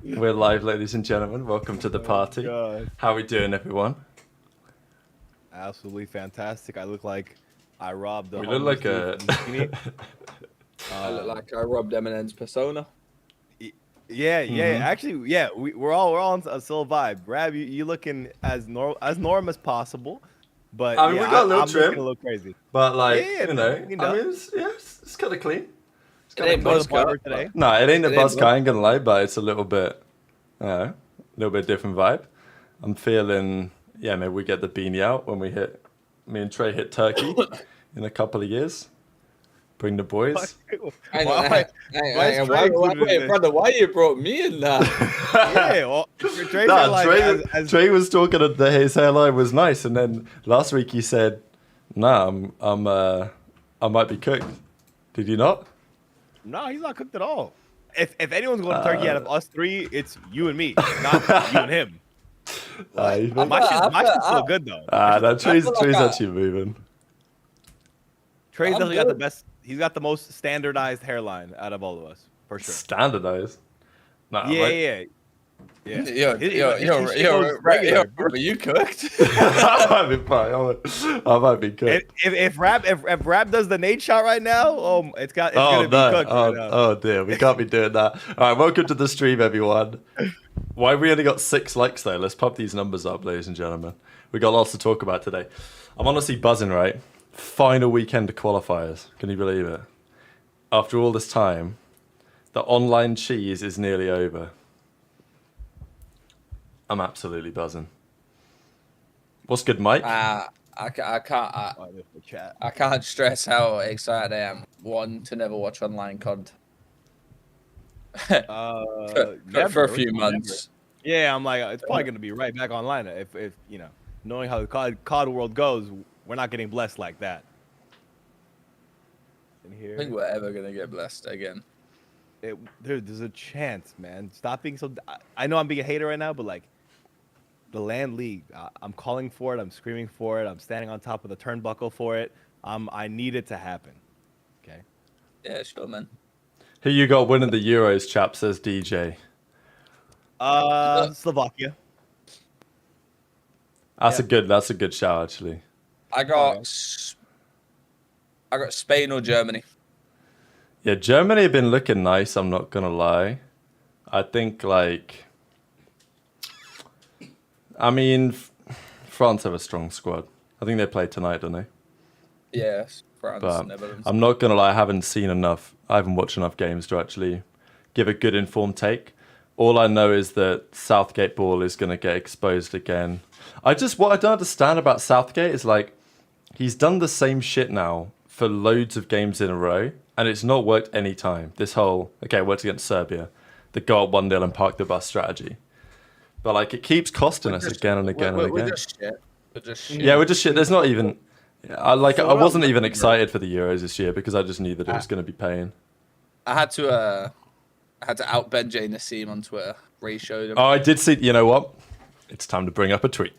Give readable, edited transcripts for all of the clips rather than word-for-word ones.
We're live, ladies and gentlemen. Welcome to the party. God. How are we doing, everyone? Absolutely fantastic. I look like I robbed the We look like homeless dude from the I look like I robbed Eminem's persona. Yeah. Mhm. Actually, yeah. We're all on a still vibe. Rab, you looking as norm as possible, but I mean, yeah, we got a little I'm trim. looking a little crazy. But like, Yeah, you know, cleaned I up. mean, it's kind of clean. It's It kind ain't of Go to clean. the barber today. No, it ain't a It ain't buzz buzz. I ain't gonna lie, but it's a little bit, a little bit different vibe. I'm feeling, yeah, maybe we get the beanie out when me and Trey hit Turkey in a couple of years. Bring the boys. Hang Why- on, hang on. Trey included in Wait, this? brother, why you brought me in there? Yeah, well, Trey Nah, said, like, Trey, Trey was talking that his hairline was nice, and then last week he said, "Nah, I might be cooked." Did you not? no, he's not cooked at all. If anyone's going to Turkey out of us three, it's you and me, not you and him. You think? My shit's still I- good though. That Trey's feel like actually moving. Trey's I'm definitely got the good. best. He's got the most standardized hairline out of all of us, for sure. Standardized. Nah, Yeah, like- yeah. Yo, His- yo, his yo, shit yo, goes right, regular. yo, bro, you cooked? I might be fine. I might be cooked. If Rap does the Nate shot right now, it's Oh gonna be no! cooked. Oh, right now. oh dear, we can't be doing that. All right, welcome to the stream, everyone. Why have we only got 6 likes though? Let's pump these numbers up, ladies and gentlemen. We got lots to talk about today. I'm honestly buzzing, right? Final weekend of qualifiers. Can you believe it? After all this time, the online cheese is nearly over. I'm absolutely buzzing. What's good, Mike? I can't. Oh, there's the chat. I can't stress how excited I am. One, to never watch online COD for Never, a few never. months. Yeah, I'm like, it's probably gonna be right back online. If you know, knowing how the COD world goes, we're not getting blessed like that. In I here, think we're ever gonna get blessed again. there's a chance, man. Stop being so. I know I'm being a hater right now, but like, the land league, I'm calling for it. I'm screaming for it. I'm standing on top of the turnbuckle for it. I need it to happen. Okay. Yeah, sure, man. Who you got winning the Euros, chap? Says DJ. Slovakia. That's Yeah. That's a good shout, actually. I got Spain or Germany. Yeah, Germany have been looking nice. I'm not gonna lie. I think I mean, France have a strong squad. I think they play tonight, don't they? Yes, France, But Netherlands. I'm not gonna lie. I haven't seen enough. I haven't watched enough games to actually give a good informed take. All I know is that Southgate ball is gonna get exposed again. What I don't understand about Southgate is like he's done the same shit now for loads of games in a row, and it's not worked any time. This whole it worked against Serbia, the go up 1-0 and park the bus strategy. But like it keeps costing us again and again and We're again. just shit. We're just shit. Yeah, we're just shit. There's not even. I So what wasn't else- even excited for the Euros this year because I just knew that it was going to be paying. I had to out Ben J Nassim on Twitter. Ray showed him. Oh, I did see. You know what? It's time to bring up a tweet.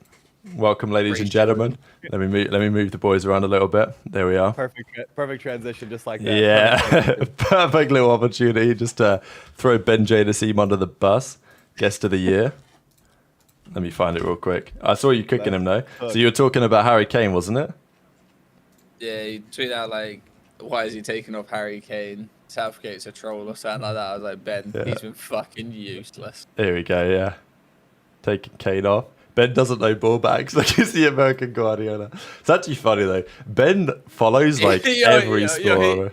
Welcome, ladies and gentlemen. Let me move the boys around a little bit. There we are. Perfect transition, just like that. Yeah, perfect little opportunity just to throw Ben J Nassim under the bus. Guest of the year. Let me find it real quick. I saw you cooking him though. So you were talking about Harry Kane, wasn't it? Yeah, he tweeted out like, "Why is he taking off Harry Kane? Southgate's a troll or something like that." I was like, Ben, Yeah. he's been fucking useless. Here we go. Yeah, taking Kane off. Ben doesn't know ball bags like he's the American Guardiola. It's actually funny though. Ben follows like every scorer.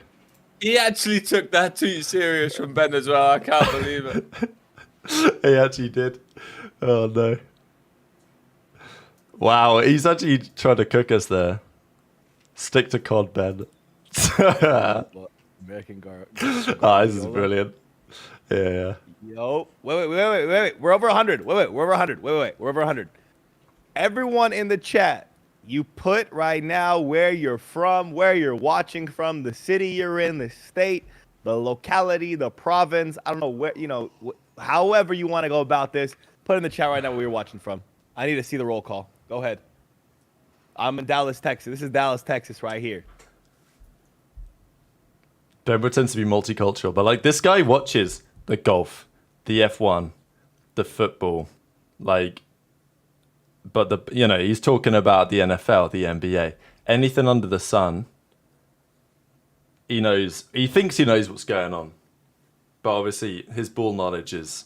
He actually took that tweet serious from Ben as well. I can't believe it. He actually did. Oh no. Wow, he's actually trying to cook us there. Stick to COD, Ben. American Guard. This is brilliant. Yeah. Yo, wait. We're over 100. We're over 100. We're over 100. Everyone in the chat, you put right now where you're from, where you're watching from, the city you're in, the state, the locality, the province. I don't know where, however you want to go about this. Put in the chat right now where you're watching from. I need to see the roll call. Go ahead. I'm in Dallas, Texas. This is Dallas, Texas right here. Ben pretends to be multicultural, but like this guy watches the golf, the F1, the football, like, but he's talking about the NFL, the NBA, anything under the sun. He knows. He thinks he knows what's going on, but obviously his ball knowledge is,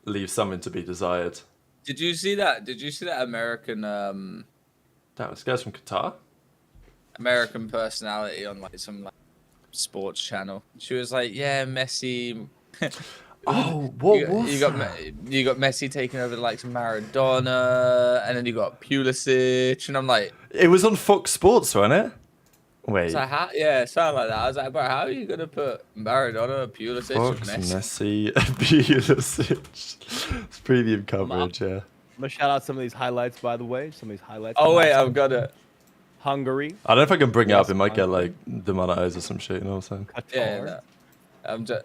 leaves something to be desired. Did you see that? Did you see that American That was guys from Qatar. American personality on like some like sports channel? She was like, "Yeah, Messi." Oh, what was you that? you got Messi taking over the likes of Maradona, and then you got Pulisic, and I'm like, It was on Fox Sports, wasn't it? Wait. it's like yeah, something like that. I was like, bro, how are you gonna put Maradona, Pulisic, Fox, and Messi? Messi, Pulisic. It's premium coverage, yeah. I'm gonna shout out some of these highlights, by the way. Some of these highlights. Oh wait, I've got it. Hungary, I don't know if I can bring it up. It might get Hungary. like demonetized or some shit. You know what I'm saying? Qatar, Yeah, no. I'm just.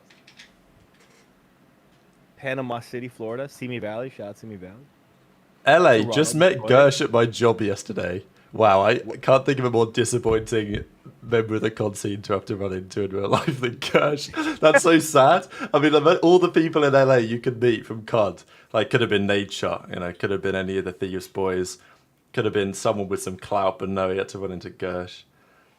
Panama City, Florida, Simi Valley. Shout out Simi Valley. LA Toronto, just met Detroit. Gersh at my job yesterday. Wow, I can't think of a more disappointing member of the con scene to have to run into in real life than Gersh. That's so sad. I mean, all the people in LA you could meet from COD, like, could have been Nade Shot, could have been any of the Thieves boys, could have been someone with some clout, but no, he had to run into Gersh.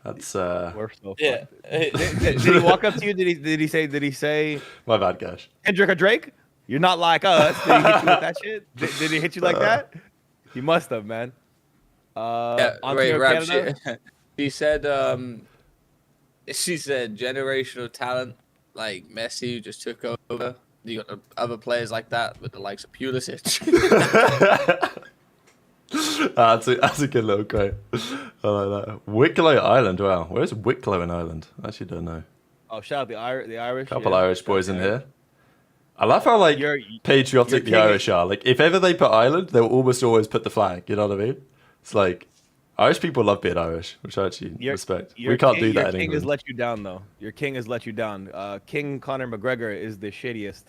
That's We're so Yeah. did he walk up to you? Did he say my bad, Gersh. Kendrick or Drake? You're not like us. Did he hit you with that shit? Did he hit you like that? He must have, man. Yeah, wait, Ontario, Rap, Canada? she said generational talent like Messi who just took over. You got the other players like that with the likes of Pulisic. That's a good little quote. I like that. Wicklow Island, wow. Where's Wicklow in Ireland? I actually don't know. Oh, shout out the Irish. Couple yeah. Irish boys in here. I love how like patriotic the king- Irish are. Like if ever they put Ireland, they'll almost always put the flag. You know what I mean? It's like Irish people love being Irish, which I actually respect. We can't do that in Your king England. has let you down, though. Your king has let you down. King Conor McGregor is the shittiest.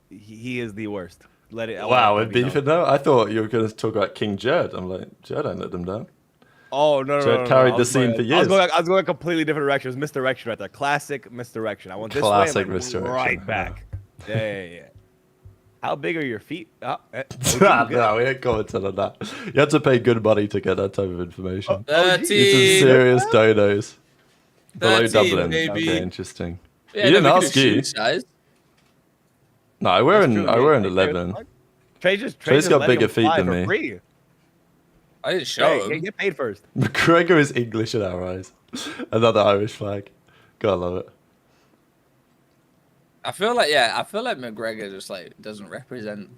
He is the worst. Let it. Wow, we're beefing now. I thought you were going to talk about King Jerd. I'm like, Jerd ain't let them down. Oh no! Jerd carried the scene for years. I was going a completely different direction. It was misdirection right there. Classic misdirection. I went this Classic way. I'm like, misdirection. right back. Yeah. How big are your feet? No, we ain't commenting on that. You had to pay good money to get that type of information. 13. It's some serious donos. Below 13, Dublin. baby. Okay, interesting. Yeah, He didn't no, we ask could do you. shoe size. No, I wear an 11. Trey's got bigger feet than me. Free. I didn't show Hey, him. get paid first. McGregor is English in our eyes. Another Irish flag. Gotta love it. I feel like McGregor just like doesn't represent.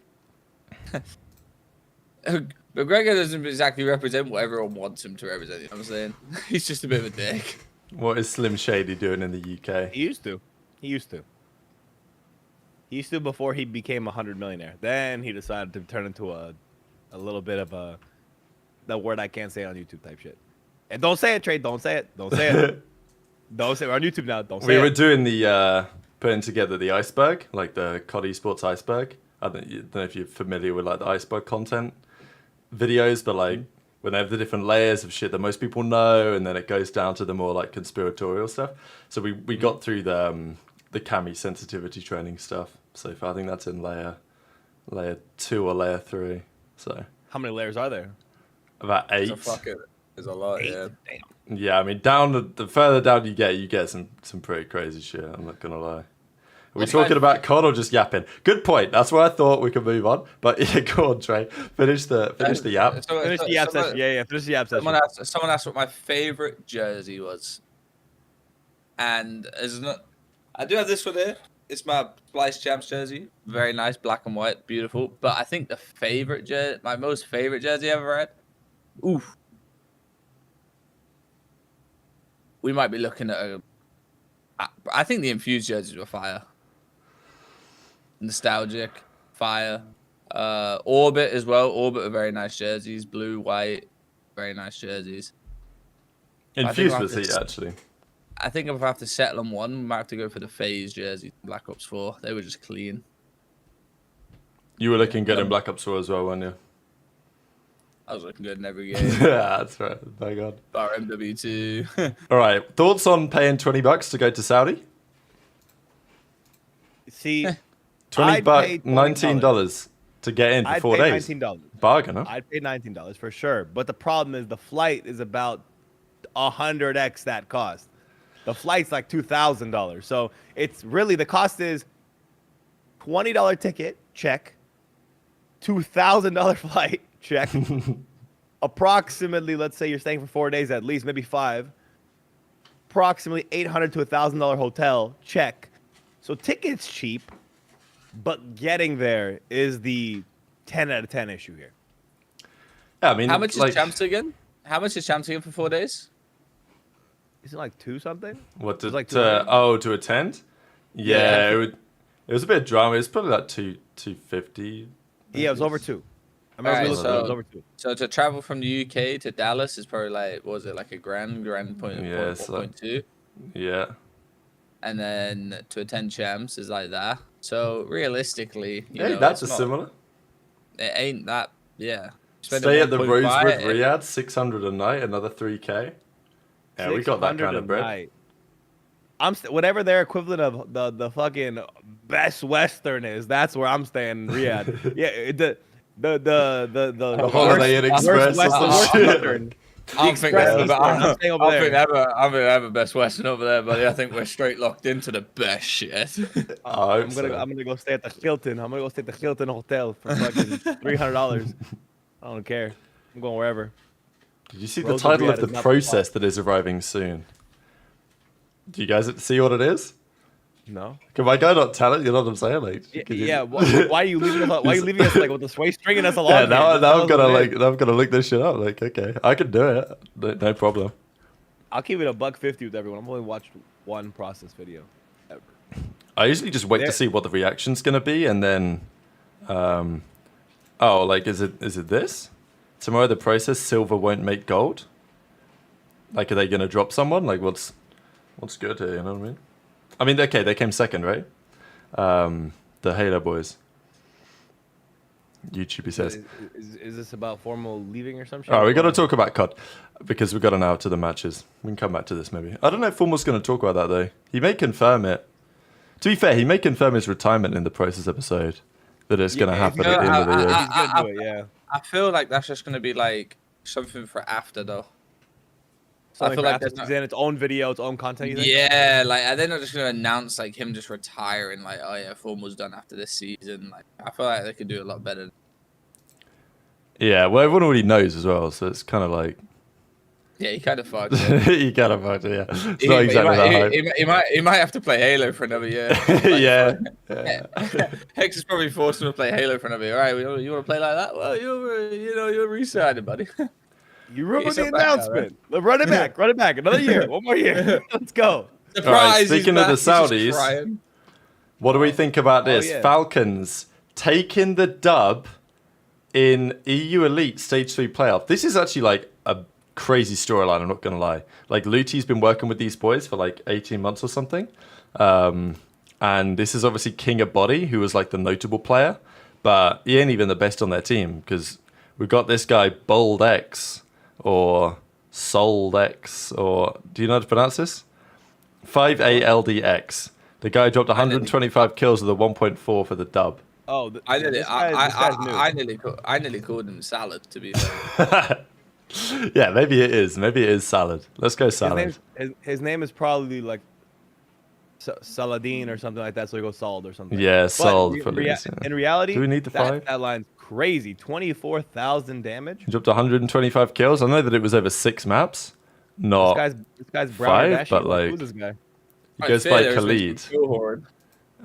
McGregor doesn't exactly represent what everyone wants him to represent. You know what I'm saying? He's just a bit of a dick. What is Slim Shady doing in the UK? He used to. He used to before he became a 100 millionaire. Then he decided to turn into a little bit of the word I can't say on YouTube type shit. And don't say it, Trey. Don't say it. Don't say it. Don't say it. We're on YouTube now. Don't say We it. were doing the putting together the iceberg, like the COD Esports iceberg. I don't know if you're familiar with like the iceberg content videos, but like when they have the different layers of shit that most people know, and then it goes down to the more like conspiratorial stuff. So we got through the cami sensitivity training stuff. So far, I think that's in layer 2 or layer 3. So How many layers are there? about 8. There's a lot, yeah. Damn. Yeah, I mean, down the further down you get some pretty crazy shit. I'm not gonna lie. Are we What's talking my- about COD or just yapping? Good point. That's where I thought we could move on. But yeah, go on, Trey. Finish the yap. Finish the app session. Yeah. Finish the app session. Someone asked what my favorite jersey was, and I do have this one here. It's my Splice Champs jersey. Very nice, black and white, beautiful. But I think my most favorite jersey I ever had. Oof. We might be looking at I think the infused jerseys were fire. Nostalgic, fire. Orbit as well. Orbit are very nice jerseys. Blue, white, very nice jerseys. Infused was heat, actually. I think if I have to settle on one, we might have to go for the FaZe jersey, Black Ops 4. They were just clean. You were looking good in Black Ops 4 as well, weren't you? I was looking good in every game. Yeah, that's right. My God. Bar MW2. All right. Thoughts on paying $20 to go to Saudi? See, 20 I'd bucks, pay $19 to get in for I'd 4 pay days. $19. Bargain, huh? I'd pay $19 for sure. But the problem is the flight is about 100x that cost. The flight's like $2,000. So it's really the cost is $20 ticket, check. $2,000 flight, check. Approximately, let's say you're staying for 4 days at least, maybe 5. Approximately $800 to $1,000 hotel, check. So tickets cheap, but getting there is the 10 out of 10 issue here. Yeah, I mean, How much like, is champs again? How much is champs again for 4 days? Is it like 2 something? What to, It's like to attend? Yeah. Yeah, it was a bit of drama. It was probably like 250. Yeah, it was over 2. I remember Alright, we looked at it, it was so- over 2. So to travel from the UK to Dallas is probably like, what was it, like a grand point, Yeah, point, it's like- 1.2? Yeah. And then to attend champs is like that. So realistically, you Hey, know, that's it's a not- similar. It ain't that, yeah. Spending Stay at the 1.5 Rosewood Riyadh, 600 a night, another 3K. Yeah, we got that 600 kind a of bread. night. whatever their equivalent of the fucking Best Western is, that's where I'm staying in Riyadh. Yeah, the Holiday Inn worst Express or some worst shit. Western. I'm thinking Express of, Eastern, I'm staying over there. I'm gonna have a Best Western over there, buddy. I think we're straight locked into the best shit. I hope I'm so. gonna go stay at the Hilton. I'm gonna go stay at the Hilton Hotel for fucking $300. I don't care. I'm going wherever. Did you see the Rosewood title of Riyadh the is not the process that is arriving soon? Do you guys see what it is? No. Can my guy not tell it? You know what I'm saying? Like, Yeah, could you- yeah. Why are you leaving us? Why are you leaving us like with the way stringing us along? Yeah, here? now Just tell I'm us gonna what it is. now I'm gonna look this shit up. Like, okay, I can do it. No problem. I'll keep it a $1.50 with everyone. I've only watched one process video ever. I usually just wait to There- see what the reaction's gonna be, and then, oh, like, is it this? Tomorrow the process silver won't make gold. Like, are they gonna drop someone? Like, what's good here? You know what I mean? I mean, okay, they came second, right? The Halo boys. YouTube, he says. Is this about formal leaving or some shit? All right, we got to talk about COD because we got an hour to the matches. We can come back to this maybe. I don't know if Formal's going to talk about that though. He may confirm it. To be fair, he may confirm his retirement in the process episode that it's going to happen at the end of the year. He's gonna do it, yeah. I feel like that's just gonna be like something for after though. Something feel for like after there's not- season, its own video, its own content. You think? Yeah, like are they not just gonna announce like him just retiring? Like, oh yeah, Formal's done after this season. Like, I feel like they could do a lot better. Yeah, well, everyone already knows as well, so it's kind of like Yeah, he kind of fucked. It. you kind of fucked it. Yeah, it's not exactly that hype. He might have to play Halo for another year. Yeah. Hex is probably forced him to play Halo for another year. All right, you want to play like that? Well, you're resided, buddy. You ruined He's the so bad now, announcement. Run it back. Run it back. Another year. One more year. Let's go. Surprise! speaking of the Saudis, what do we think about this? yeah. Falcons taking the dub in EU Elite Stage 3 playoff. This is actually like a crazy storyline, I'm not going to lie. Like, Luti's been working with these boys for like 18 months or something. And this is obviously King of Body, who was like the notable player. But he ain't even the best on their team because we've got this guy, Bold X, or Sold X, or do you know how to pronounce this? 5ALDX. The guy dropped 125 kills with a 1.4 for the dub. Oh, This guy's new. I nearly called him Salad, to be fair. Yeah, maybe it is. Maybe it is Salad. Let's go Salad. his name is probably like Saladin or something like that, so he goes Solid or something. Yeah, But Solid. probably is, yeah. in reality, Do we need the five? That line's crazy. 24,000 damage. He dropped 125 kills. I know that it was over 6 maps. Not. This guy's brown five, Dashy. but, like, Who's this guy? He goes by Khalid.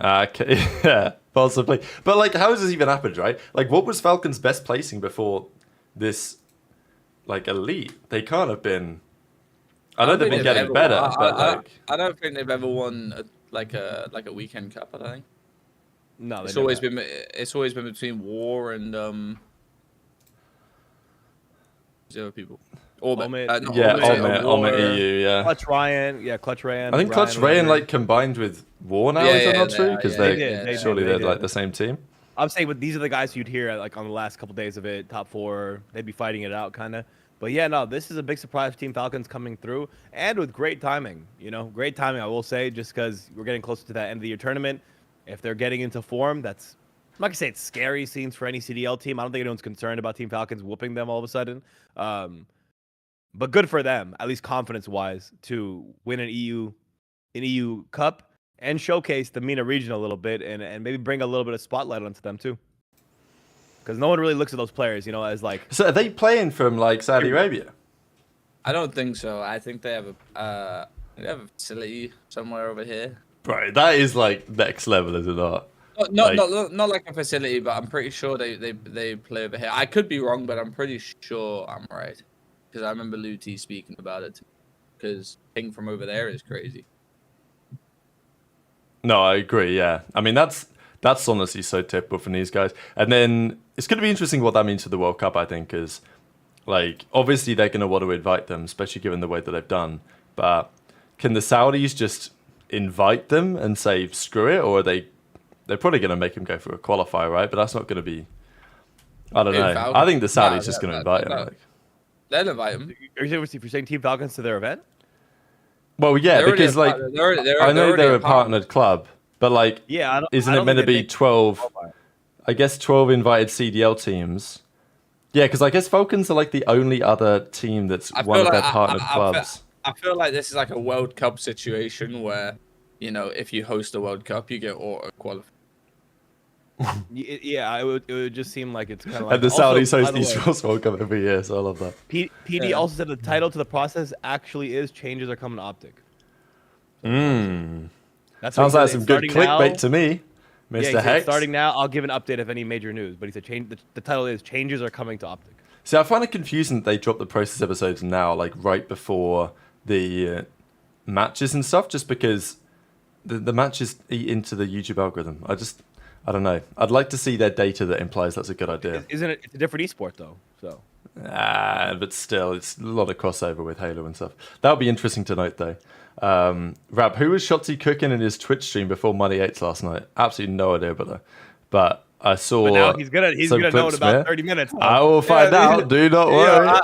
Okay, yeah, possibly. But like, how has this even happened, right? Like, what was Falcon's best placing before this, like, elite? They can't have been. I know they've been getting better, but like, I don't think they've ever won a weekend cup. I don't think. No, It's always been between War and the other people. Omid. Omid EU, yeah. Clutch Ryan. Clutch Ryan. I think Clutch Ryan like combined with War now. Is that not true? Because they they're did. like the same team. I'm saying, but these are the guys you'd hear like on the last couple days of it, top 4. They'd be fighting it out, kind of. But yeah, no, this is a big surprise for Team Falcons coming through, and with great timing. You know, great timing, I will say, just because we're getting closer to that end of the year tournament. if they're getting into form, that's I'm not gonna say it's scary scenes for any CDL team. I don't think anyone's concerned about Team Falcons whooping them all of a sudden. But good for them, at least confidence-wise, to win an EU Cup and showcase the MENA region a little bit, and maybe bring a little bit of spotlight onto them too. Because no one really looks at those players, as like. So are they playing from like Saudi Arabia? I don't think so. I think they have a facility somewhere over here. Bro, that is like next level, is it not? Not like a facility, but I'm pretty sure they play over here. I could be wrong, but I'm pretty sure I'm right. Because I remember Luti speaking about it. Because ping from over there is crazy. No, I agree. Yeah, I mean that's honestly so typical from these guys. And then it's going to be interesting what that means for the World Cup. I think because like obviously they're going to want to invite them, especially given the way that they've done. But can the Saudis just invite them and say screw it, or are they're probably going to make him go for a qualifier, right? But that's not going to be. I don't know. I think the Saudis just going to invite him. Like. They'll invite him. Are you saying Team Falcons to their event? Well, yeah, because like I know they're a partnered club, but like, isn't it meant to be 12? I guess 12 invited CDL teams. Yeah, because I guess Falcons are like the only other team that's one of their partnered clubs. I feel like this is like a World Cup situation where, if you host a World Cup, you get auto qualified. Yeah, it would just seem like it's kind of like. And the Saudis host these World Cup every year, so I love that. PD also said the title to the process actually is changes are coming to OpTic. That sounds like some good clickbait to me, Mr. Yeah, Hex. Starting now, I'll give an update of any major news. But he said the title is changes are coming to OpTic. See, I find it confusing that they drop the process episodes now, like right before the matches and stuff, just because the matches eat into the YouTube algorithm. I don't know. I'd like to see their data that implies that's a good idea. Isn't it? It's a different esport though. So. But still, it's a lot of crossover with Halo and stuff. That would be interesting to note, though. Rab, who was Shotzi cooking in his Twitch stream before Money 8s last night? Absolutely no idea about that. But I saw. But now he's gonna know in about 30 minutes. I will find out. Do not worry.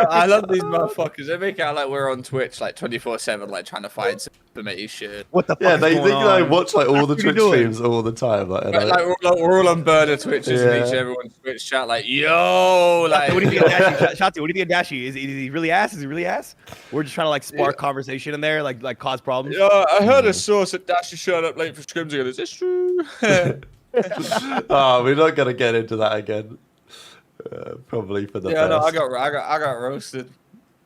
I love these motherfuckers. They make it out like we're on Twitch like 24/7, like trying to find some information shit. What the fuck? Yeah, they watch like all the Twitch streams all the time. Like we're all on burner Twitches and each everyone's Twitch chat like, yo, like. What do you think of Dashi? Shotzi, what do you think of Dashi? Is he really ass? Is he really ass? We're just trying to like spark conversation in there, like cause problems. Yeah, I heard a source that Dashi showed up late for scrims again. Is this true? Oh, we're not gonna get into that again. Probably for the best. No, I got roasted.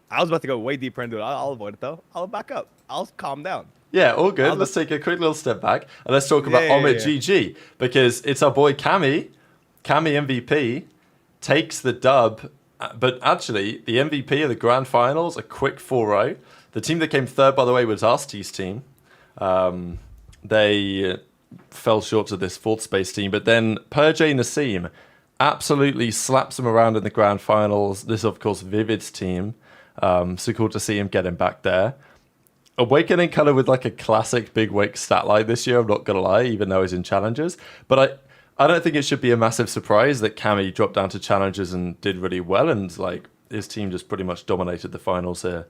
I was about to go way deeper into it. I'll avoid it though. I'll back up. I'll calm down. Yeah, all good. Let's take a quick little step back and let's talk about Omid GG because it's our boy Cammy MVP takes the dub, but actually the MVP of the grand finals, a quick 4-0. The team that came third, by the way, was Arsty's team. They fell short to this fourth space team, but then Perjay Nassim absolutely slaps him around in the grand finals. This, of course, Vivid's team. So cool to see him getting back there. Awakening kind of with like a classic big wake stat line this year, I'm not going to lie, even though he's in challenges. But I don't think it should be a massive surprise that Cammy dropped down to challenges and did really well, and like his team just pretty much dominated the finals here.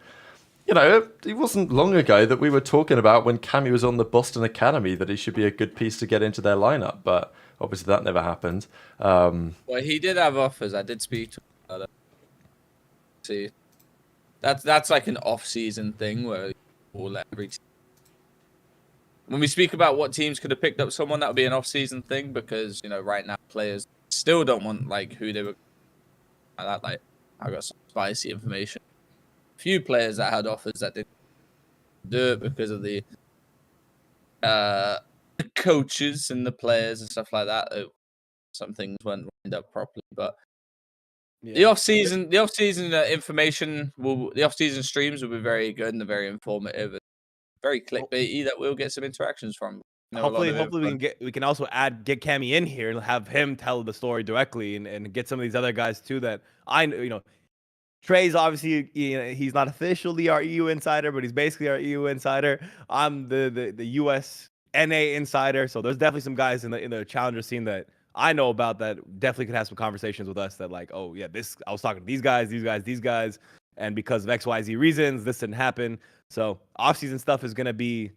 It wasn't long ago that we were talking about when Cammy was on the Boston Academy that he should be a good piece to get into their lineup, but obviously that never happened. Well, he did have offers. I did speak to him about it. See, that's like an off-season thing where we'll let every team. When we speak about what teams could have picked up someone, that would be an off-season thing because right now players still don't want like who they were. Like I got some spicy information. Few players that had offers that didn't do it because of the coaches and the players and stuff like that. Some things weren't lined up properly, but the off-season information the off-season streams will be very good and very informative, and very clickbaity. That we'll get some interactions from. Hopefully we can also get Cammy in here and have him tell the story directly and get some of these other guys too that Trey's obviously, he's not officially our EU insider, but he's basically our EU insider. I'm the US NA insider. So there's definitely some guys in the challenger scene that I know about that definitely could have some conversations with us that like, oh yeah, I was talking to these guys, and because of XYZ reasons, this didn't happen. So off-season stuff is going to be,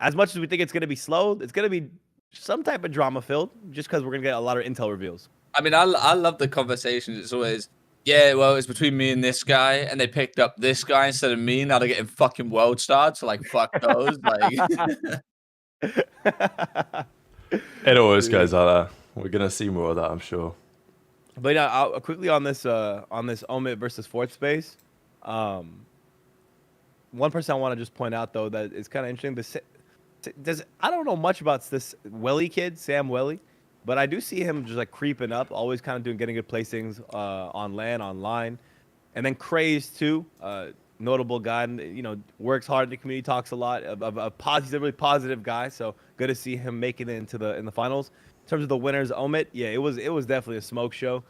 as much as we think it's going to be slow, it's going to be some type of drama filled, just because we're gonna get a lot of intel reveals. I mean, I love the conversations. It's always, yeah, well, it's between me and this guy, and they picked up this guy instead of me. Now they're getting fucking world starred, so like, fuck those. Like, It always goes like that. We're gonna see more of that, I'm sure. But yeah, quickly on this Omit versus Fourth Space. One person I want to just point out though that is kind of interesting. I don't know much about this Welly kid, Sam Welly, but I do see him just like creeping up, always kind of getting good placings on land, online, and then Craze too. Notable guy, you know, works hard in the community, talks a lot. He's a really positive guy, so good to see him making it into the finals. In terms of the winners, Omit, yeah, it was definitely a smoke show.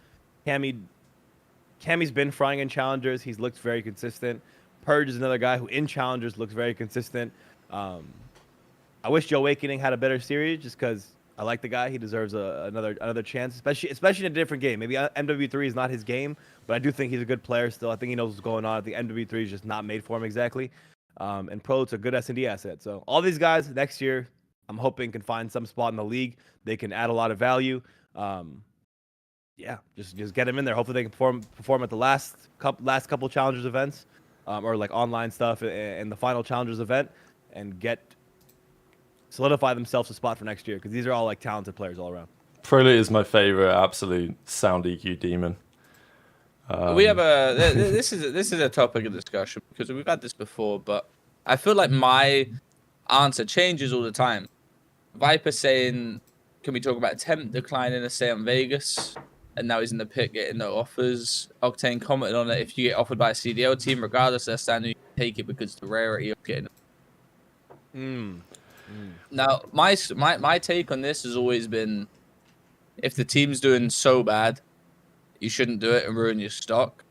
Cammy's been frying in challengers. He's looked very consistent. Purge is another guy who in challengers looks very consistent. I wish Joe Awakening had a better series, just because I like the guy. He deserves another chance, especially in a different game. Maybe MW3 is not his game, but I do think he's a good player still. I think he knows what's going on. I think MW3 is just not made for him exactly. And Pro's a good S&D asset. So all these guys next year, I'm hoping can find some spot in the league. They can add a lot of value. Yeah, just get them in there. Hopefully they can perform at the last couple challengers events, or like online stuff in the final challengers event, and solidify themselves a spot for next year, because these are all like talented players all around. Proly is my favorite absolute sound EQ demon. we have this is a topic of discussion because we've had this before, but I feel like my answer changes all the time. Viper saying, can we talk about temp declining a say on Vegas? And now he's in the pit getting no offers. Octane commented on it. If you get offered by a CDL team, regardless of their standing, you take it because the rarity of getting. Now, my take on this has always been, if the team's doing so bad, you shouldn't do it and ruin your stock.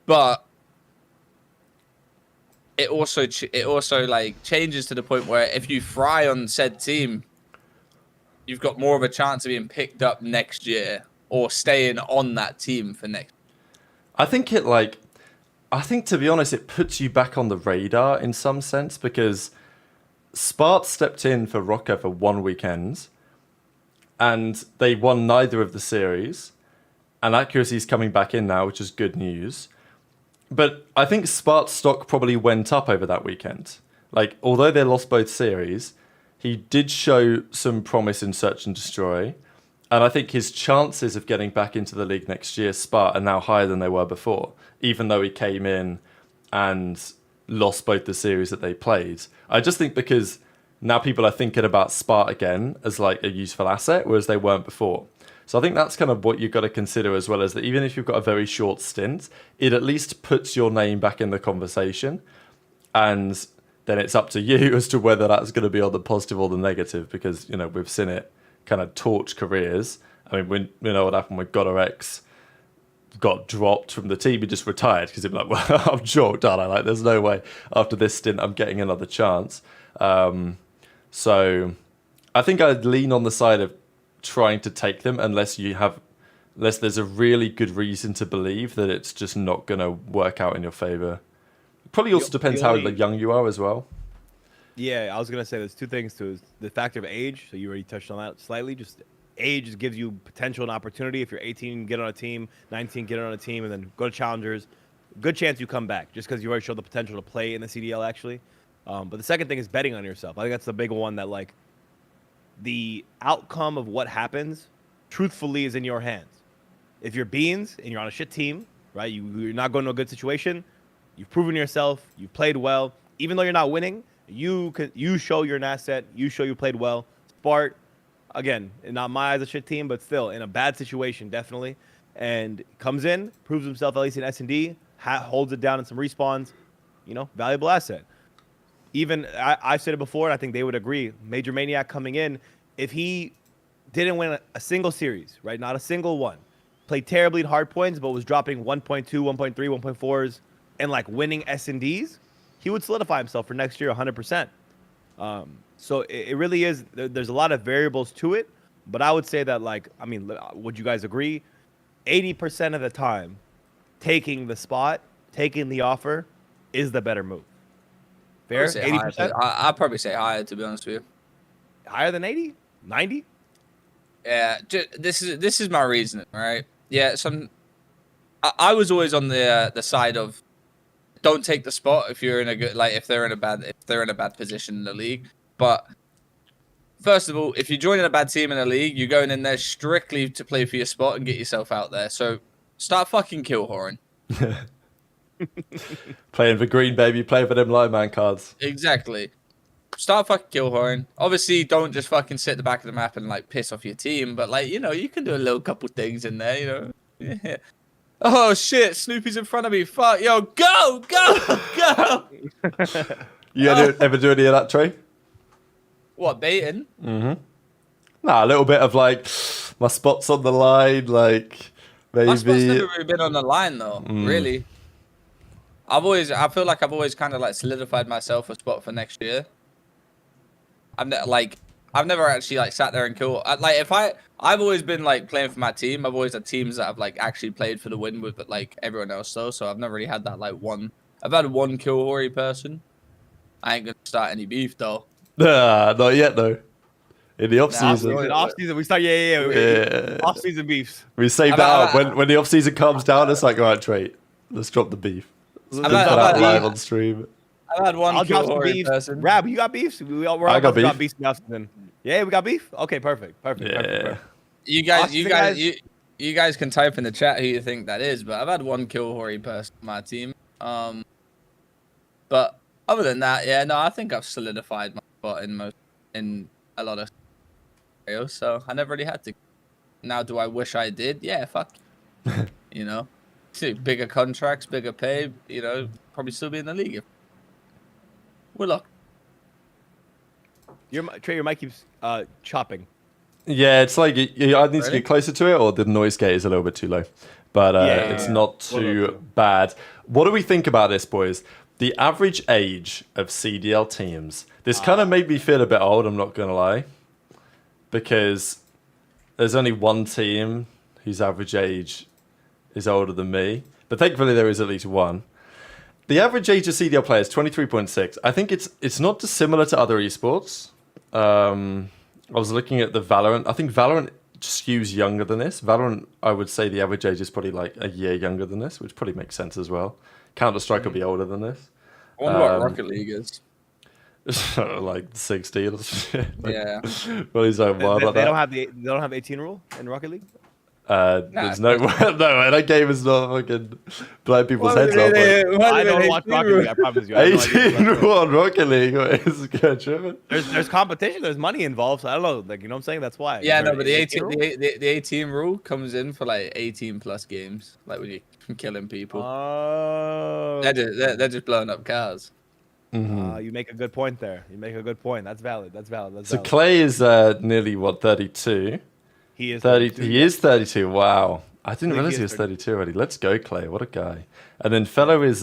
But it also like changes to the point where if you fry on said team, you've got more of a chance of being picked up next year or staying on that team for next. I think to be honest, it puts you back on the radar in some sense, because Spart stepped in for Rocker for one weekend and they won neither of the series, and Accuracy's coming back in now, which is good news. But I think Spart's stock probably went up over that weekend. Like, although they lost both series, he did show some promise in Search and Destroy. And I think his chances of getting back into the league next year, Spart, are now higher than they were before, even though he came in and lost both the series that they played. I just think because now people are thinking about Spart again as like a useful asset, whereas they weren't before. So I think that's kind of what you've got to consider, as well as that even if you've got a very short stint, it at least puts your name back in the conversation. And then it's up to you as to whether that's going to be on the positive or the negative, because, you know, we've seen it kind of torch careers. I mean, we know what happened with GodRX. Got dropped from the team. He just retired because he'd be like, well, I'm chalked, aren't I? Like, there's no way after this stint I'm getting another chance. So I think I'd lean on the side of trying to take them unless there's a really good reason to believe that it's just not going to work out in your favor. Probably also depends how young you are as well. Yeah, I was going to say there's two things to it. The factor of age, so you already touched on that slightly. Just age just gives you potential and opportunity. If you're 18, get on a team, 19, get on a team, and then go to challengers. Good chance you come back just because you already showed the potential to play in the CDL, actually. But the second thing is betting on yourself. I think that's the big one, that like the outcome of what happens, truthfully, is in your hands. If you're Beans and you're on a shit team, right, you're not going to a good situation, you've proven yourself, you played well. Even though you're not winning, you show you're an asset, you show you played well. Spart, again, not my eyes a shit team, but still in a bad situation, definitely. And comes in, proves himself at least in S&D, holds it down in some respawns, you know, valuable asset. Even I've said it before, and I think they would agree. Major Maniac coming in, if he didn't win a single series, right, not a single one, played terribly at hard points, but was dropping 1.2, 1.3, 1.4s, and like winning S&Ds, he would solidify himself for next year 100%. So it really is. There's a lot of variables to it, but I would say that, like, I mean, would you guys agree? 80% of the time, taking the spot, taking the offer, is the better move. Fair? 80%? I'd probably say higher, to be honest with you. Higher than 80? 90? Yeah, this is my reasoning, right? Yeah, I was always on the side of don't take the spot if you're in a good if they're in a bad position in the league. But first of all, if you're joining a bad team in a league, you're going in there strictly to play for your spot and get yourself out there. So start fucking kill whoring. Playing for green, baby. Playing for them line man cards. Exactly. Start fucking kill whoring. Obviously, don't just fucking sit at the back of the map and like piss off your team. But like, you know, you can do a little couple things in there. You know. Yeah. Oh shit! Snoopy's in front of me. Fuck, yo, go, go. You ever do any of that, Trey? What, baiting? Mm-hmm. Nah, a little bit of like my spot's on the line, like maybe. My spot's never really been on the line though. Really. I feel like I've always kind of like solidified myself a spot for next year. I've never actually like sat there and killed. I've always been like playing for my team. I've always had teams that I've like actually played for the win with, but like everyone else though. So I've never really had that like one. I've had one kill hoary person. I ain't gonna start any beef though. Nah, not yet though. In the off season. In off season, we start. Yeah. Off season beefs. We save that out when the off season comes down. It's like, all right, Trey, let's drop the beef. I've had live on stream. I've had one kill hoary person. Rab, you got beefs? I got beef. In the off season. Yeah, we got beef. Okay, perfect. Perfect. You guys can type in the chat who you think that is, but I've had one kill hoary person on my team. But other than that, yeah, no, I think I've solidified my spot in a lot of scenarios, so I never really had to. Now, do I wish I did? Yeah, fuck. You know, see, bigger contracts, bigger pay. You know, probably still be in the league. We're lucky. Trey, your mic keeps chopping. Yeah, it's like I need to get closer to it, or the noise gate is a little bit too low. But it's not too bad. What do we think about this, boys? The average age of CDL teams. This kind of made me feel a bit old, I'm not going to lie. Because there's only one team whose average age is older than me. But thankfully there is at least one. The average age of CDL players, 23.6. I think it's not dissimilar to other esports. I was looking at the Valorant. I think Valorant skews younger than this. Valorant, I would say the average age is probably like a year younger than this, which probably makes sense as well. Counter-Strike will be older than this. I wonder what Rocket League is. Like 16 or something. Yeah. Well, he's so wild about that. They don't have 18 rule in Rocket League? There's no that game is not fucking blowing people's heads off. I don't watch Rocket League, I promise you. 18 rule on Rocket League is good, German. There's competition, there's money involved, so I don't know, like, you know what I'm saying? That's why. Yeah, no, but the 18 rule comes in for like 18 plus games, like when you're killing people. Oh. They're just blowing up cars. You make a good point there. That's valid. So Clay is nearly 32. He is 32. He is 32. Wow. I didn't realize he was 32 already. Let's go, Clay. What a guy. And then Fellow is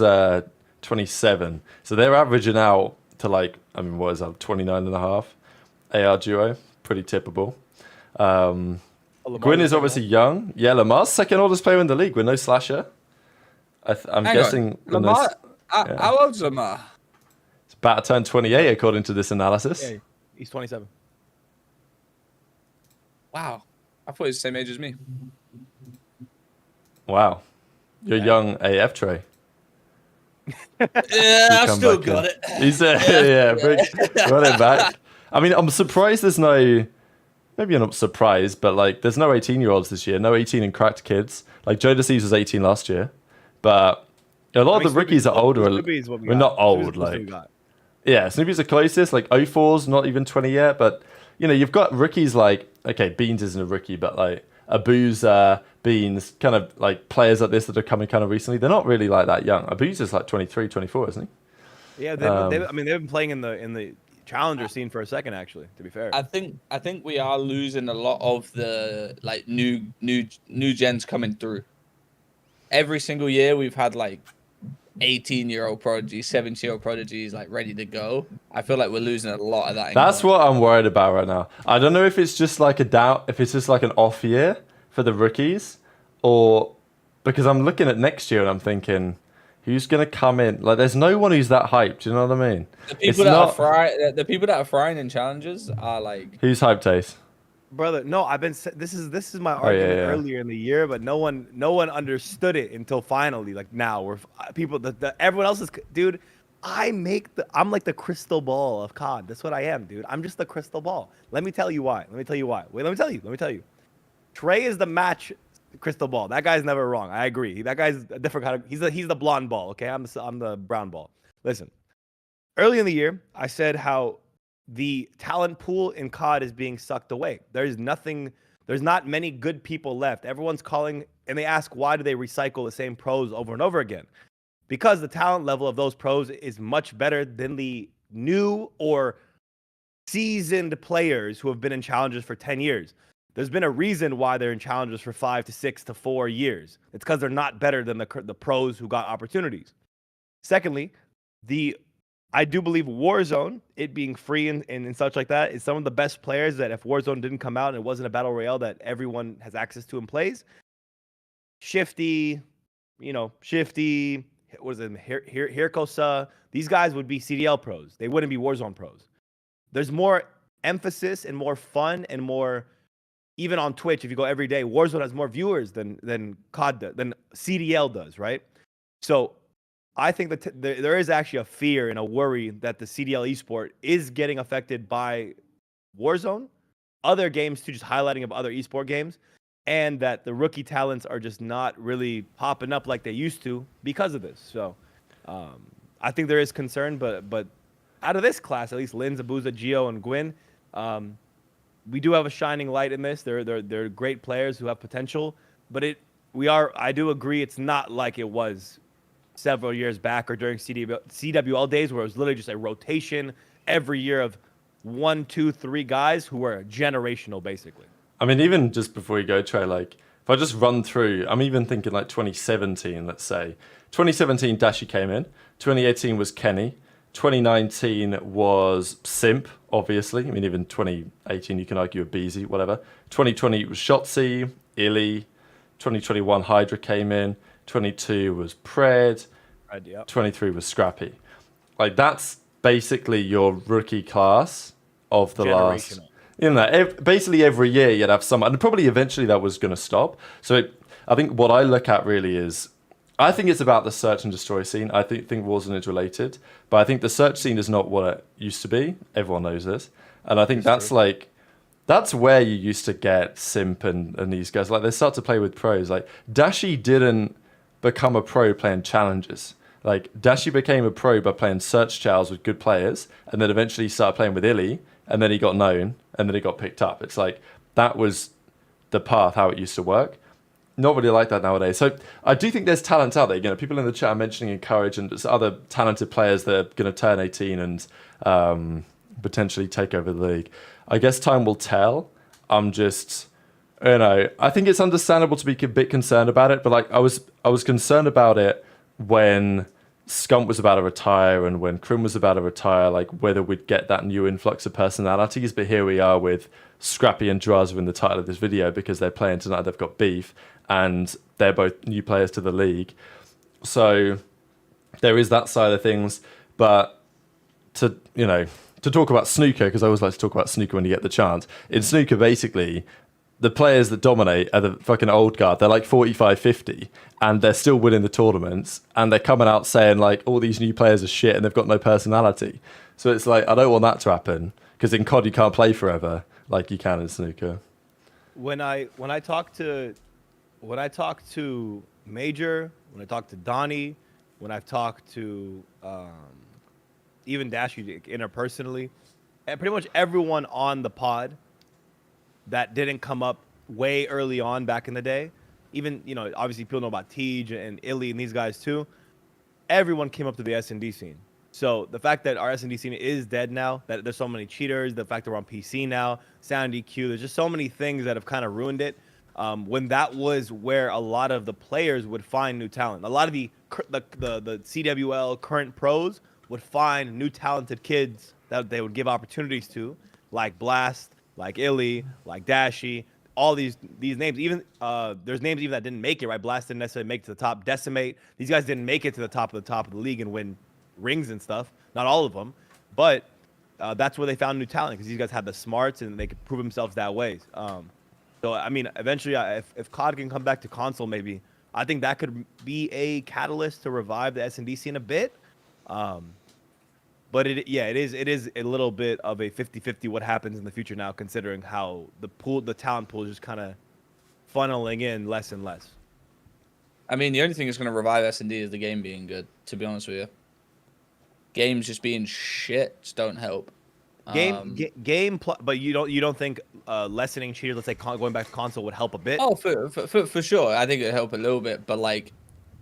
27. So they're averaging out to like, I mean, what is that? 29 and a half. AR duo. Pretty typical. Gwyn is obviously young. Yeah, Lamar's second oldest player in the league with no slasher. I'm guessing. Lamar, how old's Lamar? It's about to turn 28 according to this analysis. Yeah, he's 27. Wow. I thought he was the same age as me. Wow. You're young AF, Trey. Yeah, I've still got it. He's run it back. I mean, I'm surprised there's no... Maybe you're not surprised, but like, there's no 18-year-olds this year. No 18 and cracked kids. Like, Joe DeCease was 18 last year. But a lot of the rookies are older. We're not old, like... Yeah, Snoopy's the closest. Like, 04's not even 20 yet, but... You know, you've got rookies like, okay, Beans isn't a rookie, but like Abu's, Beans, kind of like players like this that are coming kind of recently. They're not really like that young. Abu's is like 23, 24, isn't he? Yeah, they've been playing in the challenger scene for a second, actually, to be fair. I think we are losing a lot of the like new gens coming through. Every single year we've had like 18-year-old prodigies, 17-year-old prodigies, like ready to go. I feel like we're losing a lot of that. That's what I'm worried about right now. I don't know if it's just like if it's just like an off year for the rookies, or because I'm looking at next year and I'm thinking, who's gonna come in? Like, there's no one who's that hyped. Do you know what I mean? The people that are frying in challenges are like. Who's hyped, Ace? Brother, no, this is my Oh, yeah, argument yeah. earlier in the year, but no one understood it until finally, like now, where people, everyone else is, dude. I'm like the crystal ball of COD. That's what I am, dude. I'm just the crystal ball. Let me tell you why. Let me tell you why. Wait, let me tell you. Trey is the match crystal ball. That guy's never wrong. I agree. That guy's a different kind of. He's the blonde ball. Okay, I'm the brown ball. Listen, early in the year, I said how the talent pool in COD is being sucked away. There's not many good people left. Everyone's calling, and they ask, why do they recycle the same pros over and over again? Because the talent level of those pros is much better than the new or seasoned players who have been in challenges for 10 years. There's been a reason why they're in challenges for 5 to 6 to 4 years. It's because they're not better than the pros who got opportunities. Secondly, I do believe Warzone, it being free and such like that, is some of the best players that if Warzone didn't come out and it wasn't a battle royale that everyone has access to and plays. Shifty, what is it, Hirkosa, these guys would be CDL pros. They wouldn't be Warzone pros. There's more emphasis and more fun and more, even on Twitch, if you go every day, Warzone has more viewers than COD than CDL does, right? So I think that there is actually a fear and a worry that the CDL esport is getting affected by Warzone, other games too, just highlighting of other esport games, and that the rookie talents are just not really popping up like they used to because of this. So I think there is concern, but out of this class, at least Lin, Zabuza, Gio, and Gwyn, we do have a shining light in this. They're great players who have potential, but I do agree it's not like it was several years back or during CWL days where it was literally just a rotation every year of 1, 2, 3 guys who were generational, basically. I mean, even just before you go, Trey, like, if I just run through, I'm even thinking like 2017, let's say. 2017, Dashi came in. 2018 was Kenny. 2019 was Simp, obviously. I mean, even 2018, you can argue a Beezy, whatever. 2020 was Shotzi, Illy. 2021, Hydra came in. 22 was Pred. Yep. 23 was Scrappy. Like, that's basically your rookie class of the last. Basically every year you'd have some, and probably eventually that was going to stop. So I think what I look at really is, I think it's about the search and destroy scene. I think Warzone is related, but I think the search scene is not what it used to be. Everyone knows this. And I think that's where you used to get Simp and these guys. Like, they start to play with pros. Like, Dashi didn't become a pro playing challenges. Like, Dashi became a pro by playing search chals with good players, and then eventually started playing with Illy, and then he got known, and then he got picked up. It's like, that was the path, how it used to work. Not really like that nowadays. So I do think there's talent out there. You know, people in the chat are mentioning Encourage and there's other talented players that are going to turn 18 and potentially take over the league. I guess time will tell. I'm just, I think it's understandable to be a bit concerned about it, but like I was concerned about it when Scump was about to retire and when Krim was about to retire, like whether we'd get that new influx of personalities. But here we are with Scrappy and Drazah in the title of this video because they're playing tonight. They've got beef and they're both new players to the league. So there is that side of things. But to talk about snooker, because I always like to talk about snooker when you get the chance. In snooker, basically, the players that dominate are the fucking old guard. They're like 45, 50, and they're still winning the tournaments, and they're coming out saying like all these new players are shit and they've got no personality. So it's like, I don't want that to happen, because in COD you can't play forever like you can in snooker. When I talk to Major, when I talk to Donnie, when I've talked to even Dashi interpersonally, and pretty much everyone on the pod that didn't come up way early on back in the day, even, obviously people know about Tej and Illy and these guys too, everyone came up to the S&D scene. So the fact that our S&D scene is dead now, that there's so many cheaters, the fact that we're on PC now, sound EQ, there's just so many things that have kind of ruined it. When that was where a lot of the players would find new talent. A lot of the CWL current pros would find new talented kids that they would give opportunities to, like Blast, like Illy, like Dashi, all these names. Even there's names even that didn't make it, right? Blast didn't necessarily make it to the top. Decimate, these guys didn't make it to the top of the league and win rings and stuff. Not all of them, but that's where they found new talent because these guys have the smarts and they could prove themselves that way. So I mean, eventually, if COD can come back to console, maybe I think that could be a catalyst to revive the S&D scene a bit. But it is a little bit of a 50-50 what happens in the future now, considering how the talent pool is just kind of funneling in less and less. I mean, the only thing that's going to revive S&D is the game being good, to be honest with you. Games just being shit just don't help. But you don't think lessening cheaters, let's say going back to console, would help a bit? Oh, for sure. I think it'd help a little bit, but like,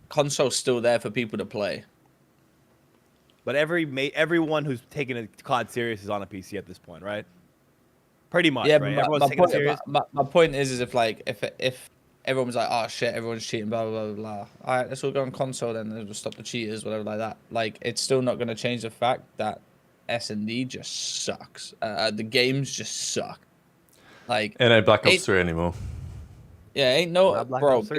console's still there for people to play. But everyone who's taking a COD serious is on a PC at this point, right? Pretty much, yeah, right? but Everyone's taking it serious. my point is if like if everyone's like, oh shit, everyone's cheating, blah blah blah blah. All right, let's all go on console then. We'll stop the cheaters, whatever like that. Like, it's still not going to change the fact that S&D just sucks. The games just suck. Like, it ain't Black Ops 3 anymore. Yeah, ain't no Black bro. Ops 3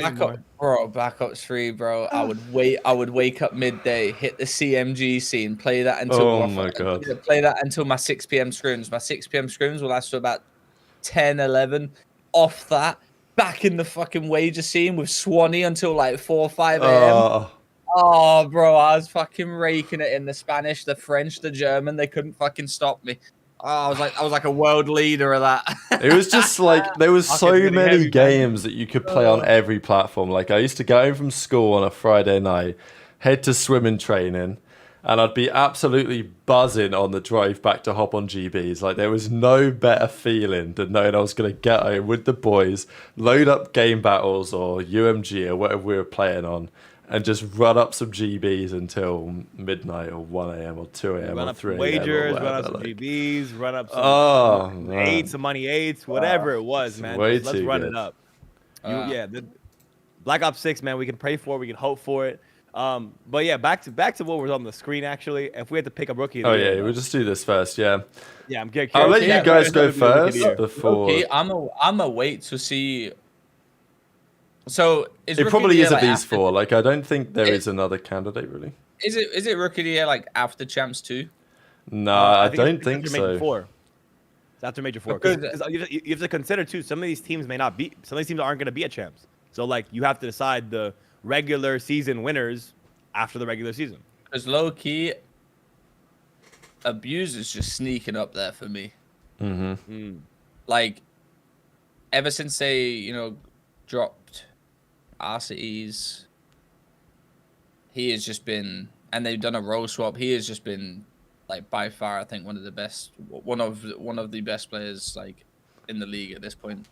Black Ops 3, bro. I would wake up midday, hit the CMG scene, play that until Oh my God. play that until my 6 p.m. scrims. My 6 p.m. scrims will last for about 10, 11. Off that, back in the fucking wager scene with Swanee until like 4 or 5 a.m. Oh, bro, I was fucking raking it in the Spanish, the French, the German. They couldn't fucking stop me. Oh, I was like a world leader of that. It was just like there was so many games that you could play on every platform. Like, I used to go home from school on a Friday night, head to swimming training, and I'd be absolutely buzzing on the drive back to hop on GBs. Like, there was no better feeling than knowing I was going to get home with the boys, load up Game Battles or UMG or whatever we were playing on, and just run up some GBs until midnight or 1 a.m. or 2 a.m. Run or up 3 some a.m. wagers, or run up some like. GBs, run up some Man. some money eights, whatever it was, man. way Let's too run good. it up. The Black Ops 6, man. We can pray for it. We can hope for it. But yeah, back to what was on the screen. Actually, if we had to pick a rookie, Oh yeah, we'll just do this first. Yeah, yeah. I'm curious. I'll let you guys go first Here. before. Okay, I'm a wait to see. So is It Rookie probably of the Year, is at like, these after- four. Like, I don't think there is another candidate really. Is it Rookie of the Year like after Champs 2? No, I think don't it's think after Major so. 4. It's after Major 4. Because- Because you have to consider too. Some of these teams may not be. Some of these teams aren't going to be at champs. So like you have to decide the regular season winners after the regular season. Because low key, Abuse is just sneaking up there for me. Mm-hmm. Like, ever since they dropped RCEs, he has just been, and they've done a role swap. He has just been, like, by far, I think one of the best players like in the league at this point.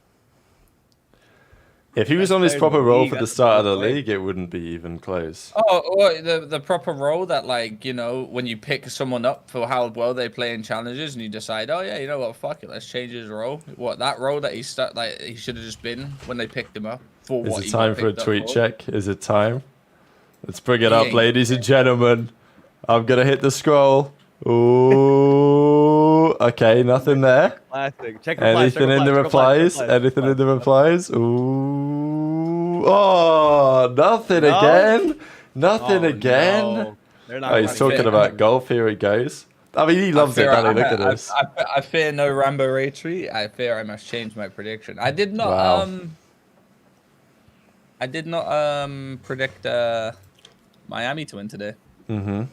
If he was Best on his player in proper the role league, for the that's start of a the good point. league, it wouldn't be even close. The proper role that, like, when you pick someone up for how well they play in challenges and you decide, oh yeah, you know what, fuck it, let's change his role. What, that role that he should have just been when they picked him up for Is what it he time got for a picked up tweet for. check? Is it time? Let's bring it He up, ain't- ladies and gentlemen. I'm gonna hit the scroll. Ooh, okay, nothing there. Classic. Check replies. Anything in the replies? Anything in the replies? Ooh, oh, nothing No? again. Nothing again. No. They're not Oh, he's running talking it. about golf. Here he goes. I mean, he loves it, Danny. Look at this. I fear no Rambo retreat. I fear I must change my prediction. I did not. Wow. I did not predict Miami to win today. Mm-hmm.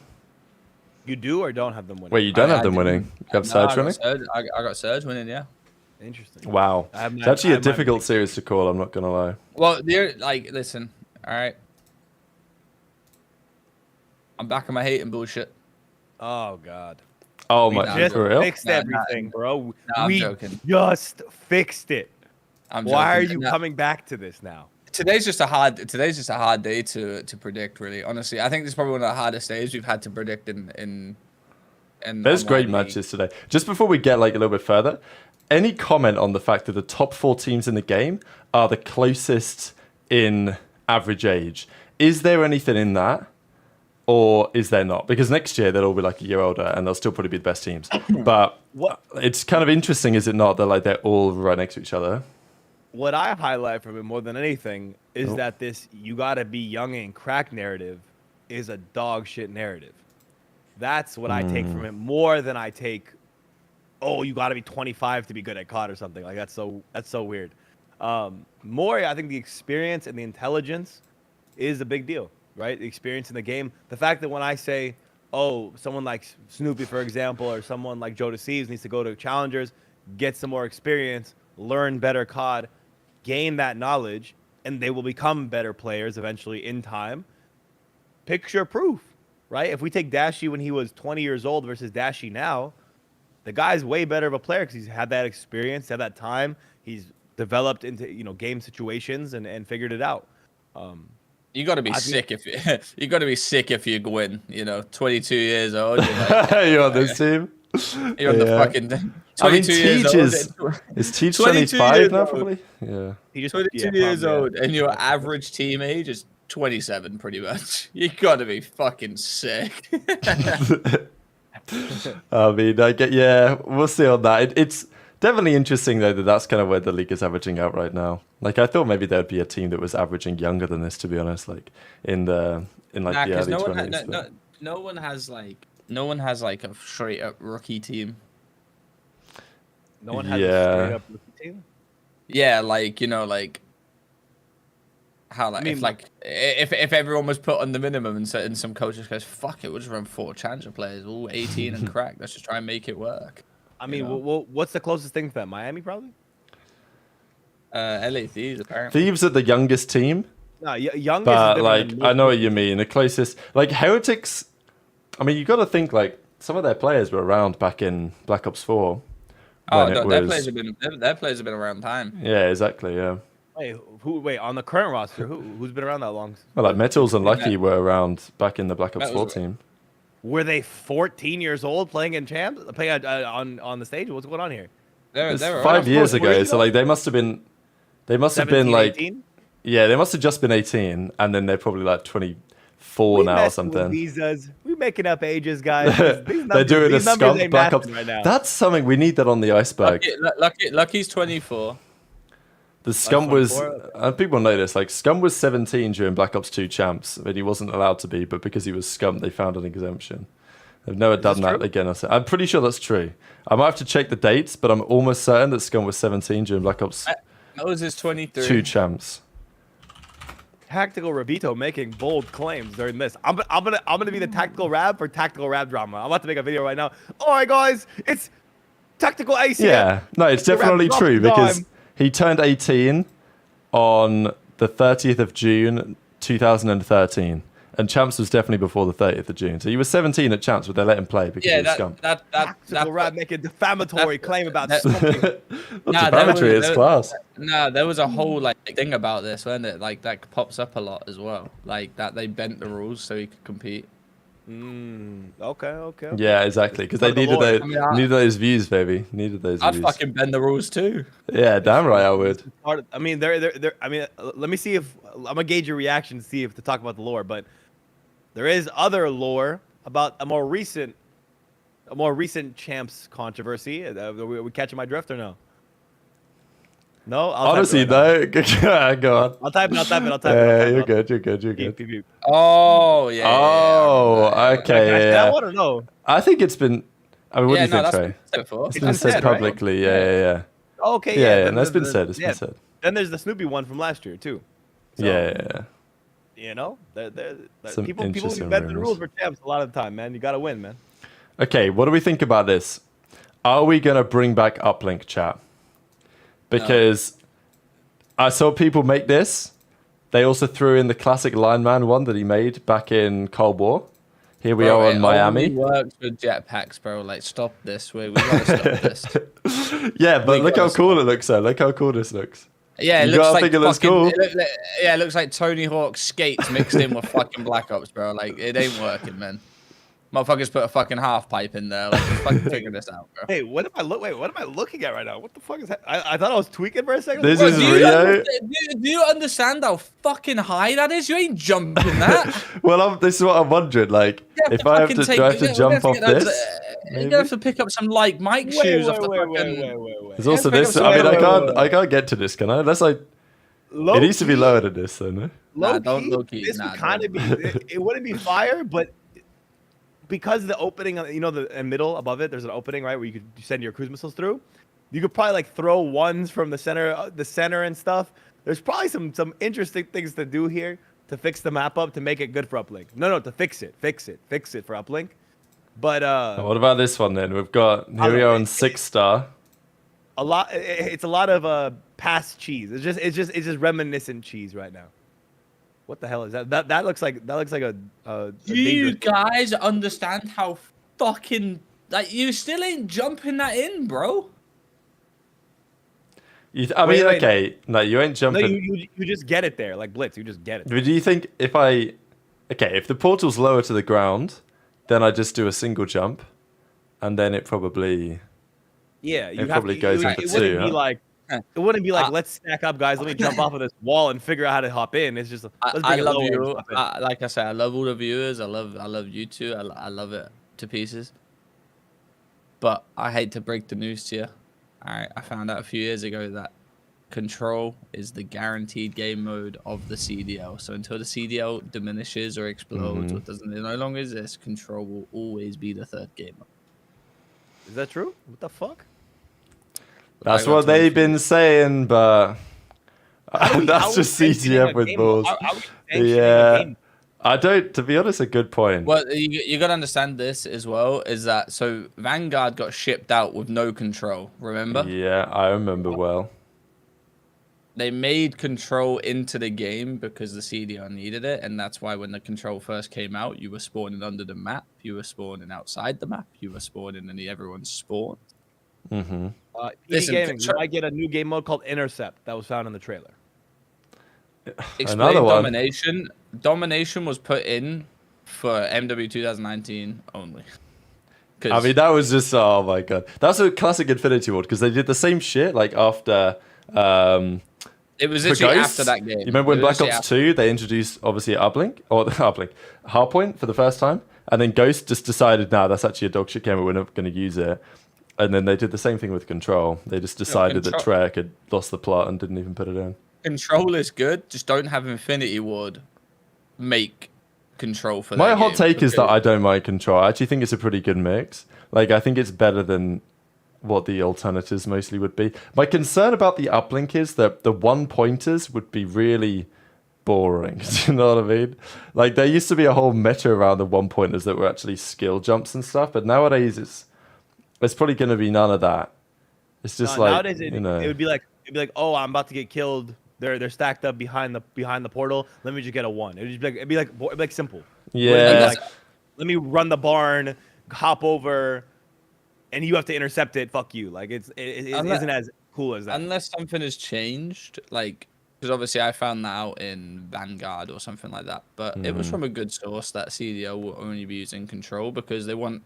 You do or don't have them winning? Wait, you don't I have them didn't. winning? You have No, Surge I got winning? Surge- I got Surge winning, yeah. Interesting. Wow. I have It's my- actually I a have my difficult pick. series to call, I'm not going to lie. Well, listen, all right. I'm back on my hating bullshit. Oh God. Oh, We my, just for real? fixed Nah, everything, bro. I'm We joking. just fixed it. I'm Why are joking. you No, coming back to this now? Today's just a hard day to predict, really. Honestly, I think this is probably one of the hardest days we've had to predict in There's great online matches today. Just before we get like a little bit further, any comment on the fact that the top 4 teams in the game are the closest in average age? Is there anything in that? Or is there not? Because next year they'll all be like a year older and they'll still probably be the best teams. But it's kind of interesting, is it not, that like they're all right next to each other? What I highlight from it more than anything is Oh. that this "you gotta be young and crack" narrative is a dog shit narrative. That's what I take from it more than I take oh, you got to be 25 to be good at COD or something. Like that's so weird. More, I think the experience and the intelligence is a big deal, right? The experience in the game. The fact that when I say, oh, someone like Snoopy, for example, or someone like Joe Deceives needs to go to challengers, get some more experience, learn better COD, gain that knowledge, and they will become better players eventually in time. Picture proof, right? If we take Dashy when he was 20 years old versus Dashy now, the guy's way better of a player because he's had that experience, had that time. He's developed into game situations and figured it out. You got to be sick if you got to be sick if you win. 22 years old. You're on this team. You're on the fucking. 22 years old. Is Teach 25 now? Probably. Yeah. He's 22 years old, and your average team age is 27, pretty much. You got to be fucking sick. I mean, we'll see on that. It's definitely interesting though that that's kind of where the league is averaging out right now. Like I thought maybe there'd be a team that was averaging younger than this, to be honest. Like in the early 20s. No one has like a straight up rookie team. No one has a straight up rookie team. Yeah, like how if everyone was put on the minimum and some coaches goes, fuck it, we'll just run 4 challenger players, all 18 and crack. Let's just try and make it work. I mean, what's the closest thing to that? Miami, probably? LA Thieves, apparently. Thieves are the youngest team. No, youngest. But, I know what you mean. The closest... Like, Heretics... I mean, you got to think, like, some of their players were around back in Black Ops 4. Oh, no, their players have been around time. Yeah, exactly, yeah. Wait, on the current roster, who's been around that long? Well, like, Metals and Lucky were around back in the Black Ops 4 team. Were they 14 years old playing in champs, playing on the stage? What's going on here? They were 5 years ago, so like they must have been like 18? Yeah, they must have just been 18, and then they're probably like 24 now or something. Visas. We're making up ages, guys. They're doing a scum Black Ops. Right now. That's something we need that on the iceberg. Lucky's 24. The Scum was, and people know this, like Scum was 17 during Black Ops 2 champs, but he wasn't allowed to be, but because he was Scum, they found an exemption. They've never done that again. I'm pretty sure that's true. I might have to check the dates, but I'm almost certain that Scum was 17 during Black Ops That was his 23. 2 champs. Tactical Ravito making bold claims during this. I'm gonna be the tactical rab for tactical rab drama. I'm about to make a video right now. All right, guys, it's tactical ACM. Yeah, no, it's definitely true because he turned 18 on the 30th of June, 2013. And Champs was definitely before the 30th of June. So he was 17 at Champs, but they let him play because he was Scum. Tactical rab making a defamatory claim about something. Not defamatory, it's class. No, there was a whole thing about this, wasn't it? Like that pops up a lot as well. Like that they bent the rules so he could compete. Okay. Yeah, exactly. Because they needed those views, baby. Needed those views. I'd fucking bend the rules too. Yeah, damn right I would. I mean, let me see if I'm gonna gauge your reaction to see if to talk about the lore, but there is other lore about a more recent champs controversy. Are we catching my drift or no? No, honestly, no. Go on. I'll type it. Yeah, you're good. Beep. Oh yeah. Oh, okay. Yeah. That one or no? I think it's been. I mean, what do you think, Trey? It's been said publicly. Right? Yeah. Okay. Yeah, and that's been said. It's been said. Then there's the Snoopy one from last year too. So, yeah. You know, people interesting bend the rules for champs a lot of the time, man. You gotta win, man. Okay, what do we think about this? Are we gonna bring back Uplink chat? Because I saw people make this. They also threw in the classic lineman one that he made back in Cold War. Here we are on Miami. It works with jetpacks, bro. Like, stop this. We gotta stop this. Yeah, but look how cool it looks, though. Look how cool this looks. Yeah, it looks like it looks cool. It looks like Tony Hawk's skates mixed in with fucking Black Ops, bro. Like, it ain't working, man. Motherfuckers put a fucking half pipe in there. Like, just fucking figure this out, bro. Hey, what am I looking at right now? What the fuck is that? I thought I was tweaking for a second. This is Rio. Do you understand how fucking high that is? You ain't jumping that. Well, this is what I'm wondering. Like, if I have to, do I have to jump off this? You're gonna have to pick up some Mike shoes off the fucking. There's also this. I mean, I can't get to this, can I? Unless it needs to be lower than this, though. No. Low key, this would kind of be. It wouldn't be fire, but because the opening, you know, the middle above it, there's an opening, right, where you could send your cruise missiles through. You could probably like throw ones from the center and stuff. There's probably some interesting things to do here to fix the map up to make it good for Uplink. No, to fix it for Uplink. But What about this one then? We've got here we are on 6-star. It's a lot of past cheese. It's just reminiscent cheese right now. What the hell is that? That looks like a Do you guys understand how fucking like you still ain't jumping that in, bro? Wait. Okay, no, you ain't jumping. No, you just get it there, like Blitz. You just get it. But do you think if the portal's lower to the ground, then I just do a single jump, and then it probably it probably goes in for two. It wouldn't be like let's stack up, guys. Let me jump off of this wall and figure out how to hop in. It's just let's bring it love lower and you. hop in. Like I said, I love all the viewers. I love you too. I love it to pieces. But I hate to break the news to you. Alright, I found out a few years ago that control is the guaranteed game mode of the CDL. So until the CDL diminishes or explodes or it no longer exist, control will always be the third game mode. Is that true? What the fuck? That's what they've been saying, but that's just CTF with balls. Yeah. I don't, to be honest, a good point. Well, you got to understand this as well, is that, so Vanguard got shipped out with no control, remember? Yeah, I remember well. They made control into the game because the CDR needed it, and that's why when the control first came out, you were spawning under the map, you were spawning outside the map, you were spawning in everyone's spawn. Mm-hmm. Listen, Gaming, you might get a new game mode called Intercept that was found in the trailer. Another one. Domination was put in for MW 2019 only. I mean, that was just, oh my god. That's a classic Infinity Ward, because they did the same shit, like, after... it was literally after that game. You remember when Black Ops 2, they introduced, obviously, Uplink, or Uplink, Hardpoint for the first time, and then Ghost just decided, nah, that's actually a dog shit game, we're not going to use it. And then they did the same thing with Control. They just decided that Treyarch had lost the plot and didn't even put it in. Control is good, just don't have Infinity Ward make Control for that My hot take is that I don't mind Control. I actually think it's a pretty good mix. Like, I think it's better than what the alternatives mostly would be. My concern about the Uplink is that the one-pointers would be really boring. Do you know what I mean? Like, there used to be a whole meta around the one-pointers that were actually skill jumps and stuff, but nowadays it's probably going to be none of that. It's just nowadays it would be like, oh, I'm about to get killed. They're stacked up behind the portal. Let me just get a one. It'd be like simple. Yeah. Like, let me run the barn, hop over, and you have to intercept it. Fuck you. Like it isn't as cool as that. Unless something has changed, like because obviously I found that out in Vanguard or something like that. But it was from a good source that CDO will only be using control because they want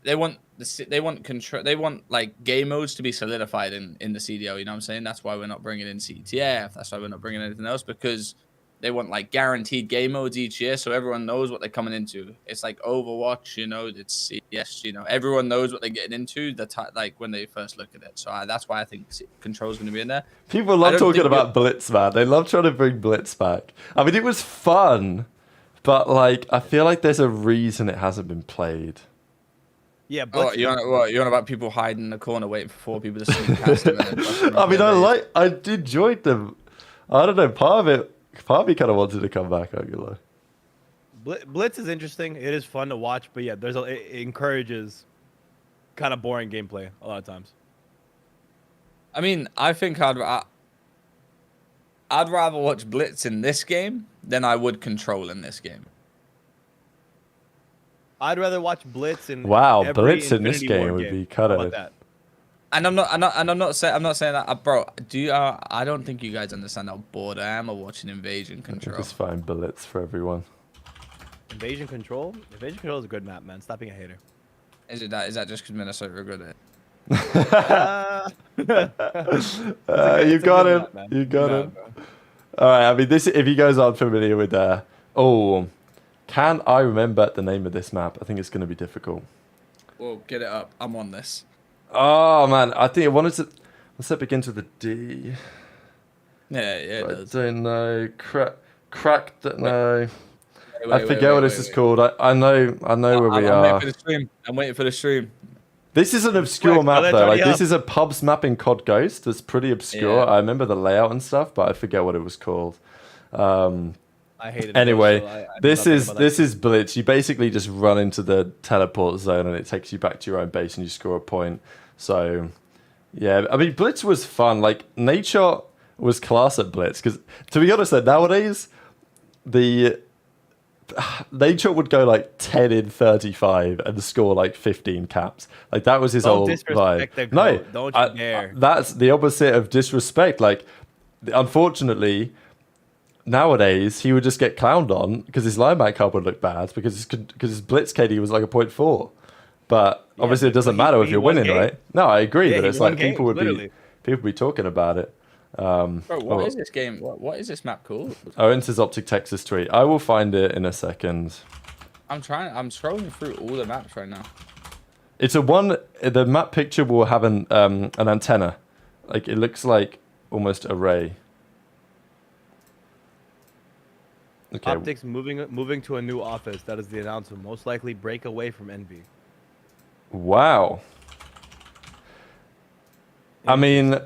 control. They want like game modes to be solidified in the CDO. You know what I'm saying? That's why we're not bringing in CTF. That's why we're not bringing anything else, because they want like guaranteed game modes each year, so everyone knows what they're coming into. It's like Overwatch, you know. It's CS, you know. Everyone knows what they're getting into. Like when they first look at it. So that's why I think Control's going to be in there. People love talking about Blitz, man. They love trying to bring Blitz back. I mean, it was fun, but like I feel like there's a reason it hasn't been played. Yeah, but you on about people hiding in the corner waiting for 4 people to sneak past them? I mean, I enjoyed them. I don't know. Part of me kind of wanted to come back. I'm gonna lie. Blitz is interesting. It is fun to watch, but yeah, it encourages kind of boring gameplay a lot of times. I mean, I think I'd rather watch Blitz in this game than I would Control in this game. I'd rather watch Blitz in Blitz in this game would be cut out. And I'm not saying that, bro. I don't think you guys understand how bored I am of watching Invasion Control. Just find Blitz for everyone. Invasion Control? Invasion Control is a good map, man. Stop being a hater. Is that just because Minnesota are good at it? You got it. Map, you got it. All right. I mean, this. If you guys aren't familiar with can I remember the name of this map? I think it's going to be difficult. Well, get it up. I'm on this. Oh man, I think I wanted to. What's that begins with a D? Yeah, it does. I don't know. Cracked. No. I forget what this is called. I know where we I'm are. waiting for the stream. I'm waiting for the stream. This is an obscure Quick, map let's though. hurry Like this up. is a pubs map in COD Ghost. That's pretty obscure. Yeah. I remember the layout and stuff, but I forget what it was called. I hated Anyway, Ghost, so I this know is nothing about that. Blitz. You basically just run into the teleport zone and it takes you back to your own base and you score a point. So yeah, I mean Blitz was fun. Like Nature was class at Blitz because to be honest, though, nowadays the Nature would go like 10 in 35 and score like 15 caps. Like that was his Don't whole disrespect vibe. the No, GOAT. Don't you dare. that's the opposite of disrespect. Like, unfortunately, nowadays he would just get clowned on because his linebacker card would look bad because his blitz KD was like a 0.4. But obviously, it doesn't matter if he you're won winning, games. right? No, I agree, Yeah, but he it's won like games, literally. people would be talking about it. Bro, what oh. is this game? What is this map called? Oh, into his OpTic Texas tweet. I will find it in a second. I'm scrolling through all the maps right now. It's a one. The map picture will have an antenna, like it looks like almost array. Okay. OpTic's moving to a new office. That is the announcement. Most likely break away from Envy. Wow. I mean,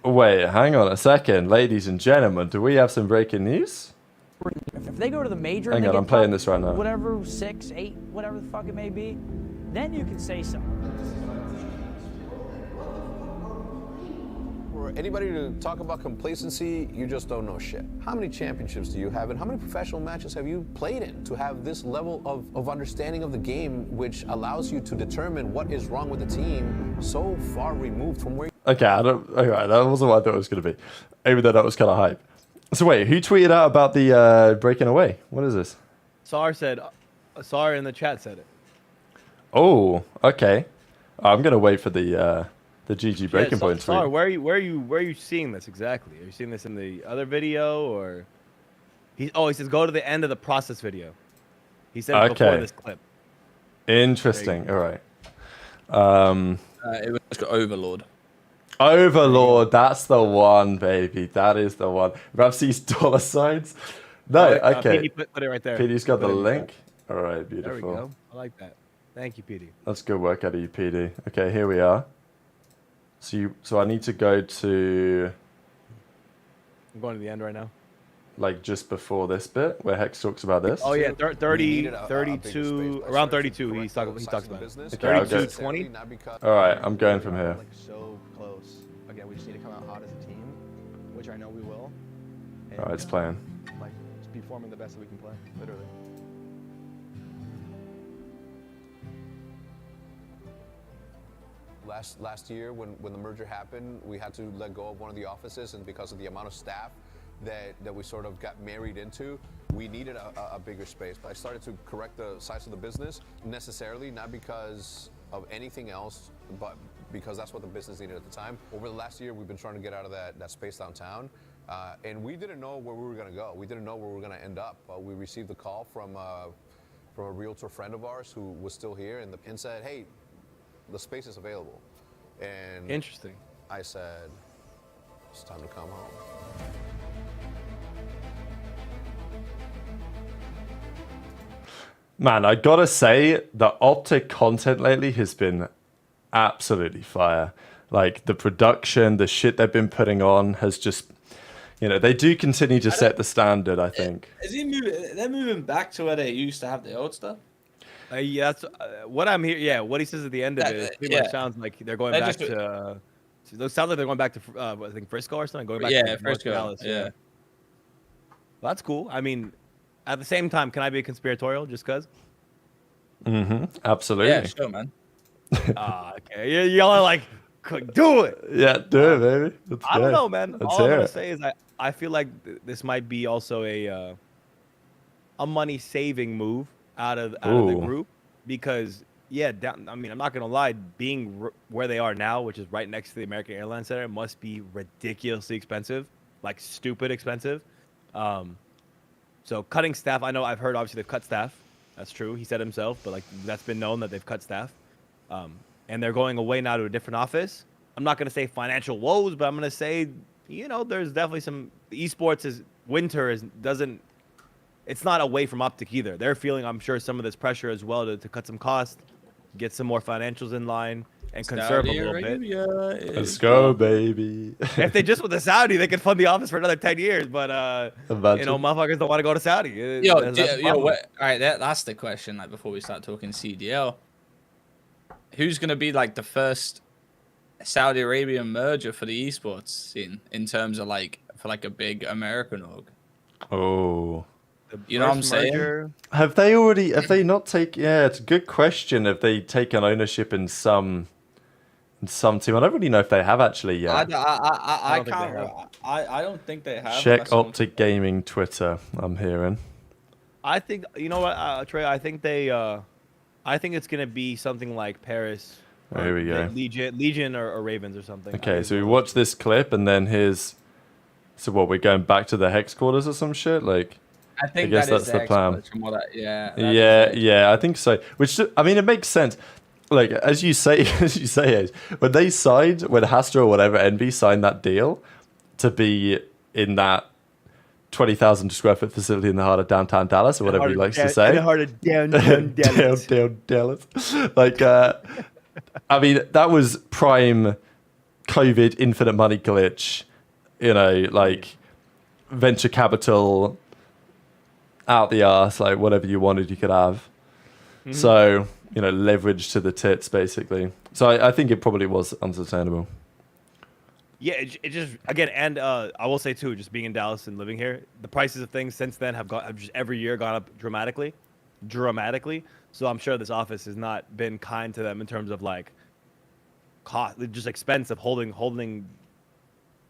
wait, hang on a second, ladies and gentlemen. Do we have some breaking news? If they go to the major, Hang and they on, get I'm playing top, this right now. Whatever, 6, 8, whatever the fuck it may be, then you can say something. For anybody to talk about complacency, you just don't know shit. How many championships do you have, and how many professional matches have you played in to have this level of understanding of the game, which allows you to determine what is wrong with the team so far removed from where? Okay, alright, that wasn't what I thought it was going to be. Even though that was kind of hype. So wait, who tweeted out about the breaking away? What is this? Sar in the chat said it. Oh, okay. I'm going to wait for the GG breaking point Sar, tweet. where are you seeing this exactly? Are you seeing this in the other video or? He says go to the end of the process video. He said it before Okay. this clip. Interesting. All right. It was Overlord. Overlord, that's the one, baby. That is the one. Ramsey's dollar signs. No, okay. PD put it right there. PD's got the Put it in link. All right, There we beautiful. go. I like that. Thank you, PD. That's good work out of you, PD. Okay, here we are. So I need to go to I'm going to the end right now. like just before this bit where Hex talks about this. Oh yeah, We 30, needed a bigger 32, space. around I started 32. to He talks correct the about size of the it. business. Okay, I'll 32, go. 20. Not because- All right, I'm going from here. Like so close. Again, we just need to come out hot as a team, which I know we will. And, All right, it's playing. Like, just be forming the best that we can play, literally. Last year, when the merger happened, we had to let go of one of the offices, and because of the amount of staff that we sort of got married into, we needed a bigger space. But I started to correct the size of the business, necessarily not because of anything else, but because that's what the business needed at the time. Over the last year, we've been trying to get out of that space downtown, and we didn't know where we were going to go. We didn't know where we were going to end up. We received a call from a realtor friend of ours who was still here and said, "Hey, the space is available." And Interesting. I said, it's time to come home. Man, I gotta say, the OpTic content lately has been absolutely fire. Like, the production, the shit they've been putting on has just, they do continue to set the standard, I think. Is he moving? They're moving back to where they used to have the old stuff. Yeah, that's what I'm here. Yeah, what he says at the end of it is pretty much sounds like they're going back to. It sounds like they're going back to I think Frisco or something. Going back to North Frisco. Dallas, Yeah. Well, that's cool. I mean, at the same time, can I be conspiratorial just cause? Absolutely. Yeah, sure, man. Okay. Y'all are like, do it. Yeah, do it, baby. Let's I don't go. know, man. Let's All I'm hear gonna it. say is I feel like this might be also a money saving move out of the Ooh. group because I mean I'm not gonna lie, being where they are now, which is right next to the American Airlines Center, must be ridiculously expensive, like stupid expensive. So cutting staff, I know I've heard obviously they've cut staff. That's true. He said himself, but like that's been known that they've cut staff. And they're going away now to a different office. I'm not going to say financial woes, but I'm going to say, there's definitely some esports is winter doesn't. It's not away from OpTic either. They're feeling, I'm sure, some of this pressure as well to cut some cost, get some more financials in line, and conserve a little bit. Let's go, baby. If they just with the Saudi, they could fund the office for another 10 years. But motherfuckers don't want to go to Saudi. All right, that's the question. Like before we start talking CDL, who's gonna be like the first Saudi Arabian merger for the esports scene in terms of like for like a big American org? Oh. You know what I'm saying? Have they not taken? Yeah, it's a good question. Have they taken ownership in some team? I don't really know if they have actually yet. I don't think they have. Check OpTic Gaming Twitter. I'm hearing. I think you know what, Trey. I think it's gonna be something like Paris. Here we go. Legion or Ravens or something. Okay, so we watch this clip and then here's. So what? We're going back to the hex quarters or some shit, like. I guess that's the plan. Yeah, I think so. Which I mean, it makes sense. Like as you say, when Hastra or whatever Envy signed that deal to be in that 20,000 square foot facility in the heart of downtown Dallas or whatever he likes to say. In the heart of downtown Dallas. down Dallas. Like, I mean, that was prime COVID infinite money glitch. You know, like venture capital. Out the arse, like whatever you wanted, you could have. Mm-hmm. So, leverage to the tits, basically. So I think it probably was unsustainable. Yeah, it just again, and I will say too, just being in Dallas and living here, the prices of things since then have just every year gone up dramatically. So I'm sure this office has not been kind to them in terms of like cost, just expensive holding.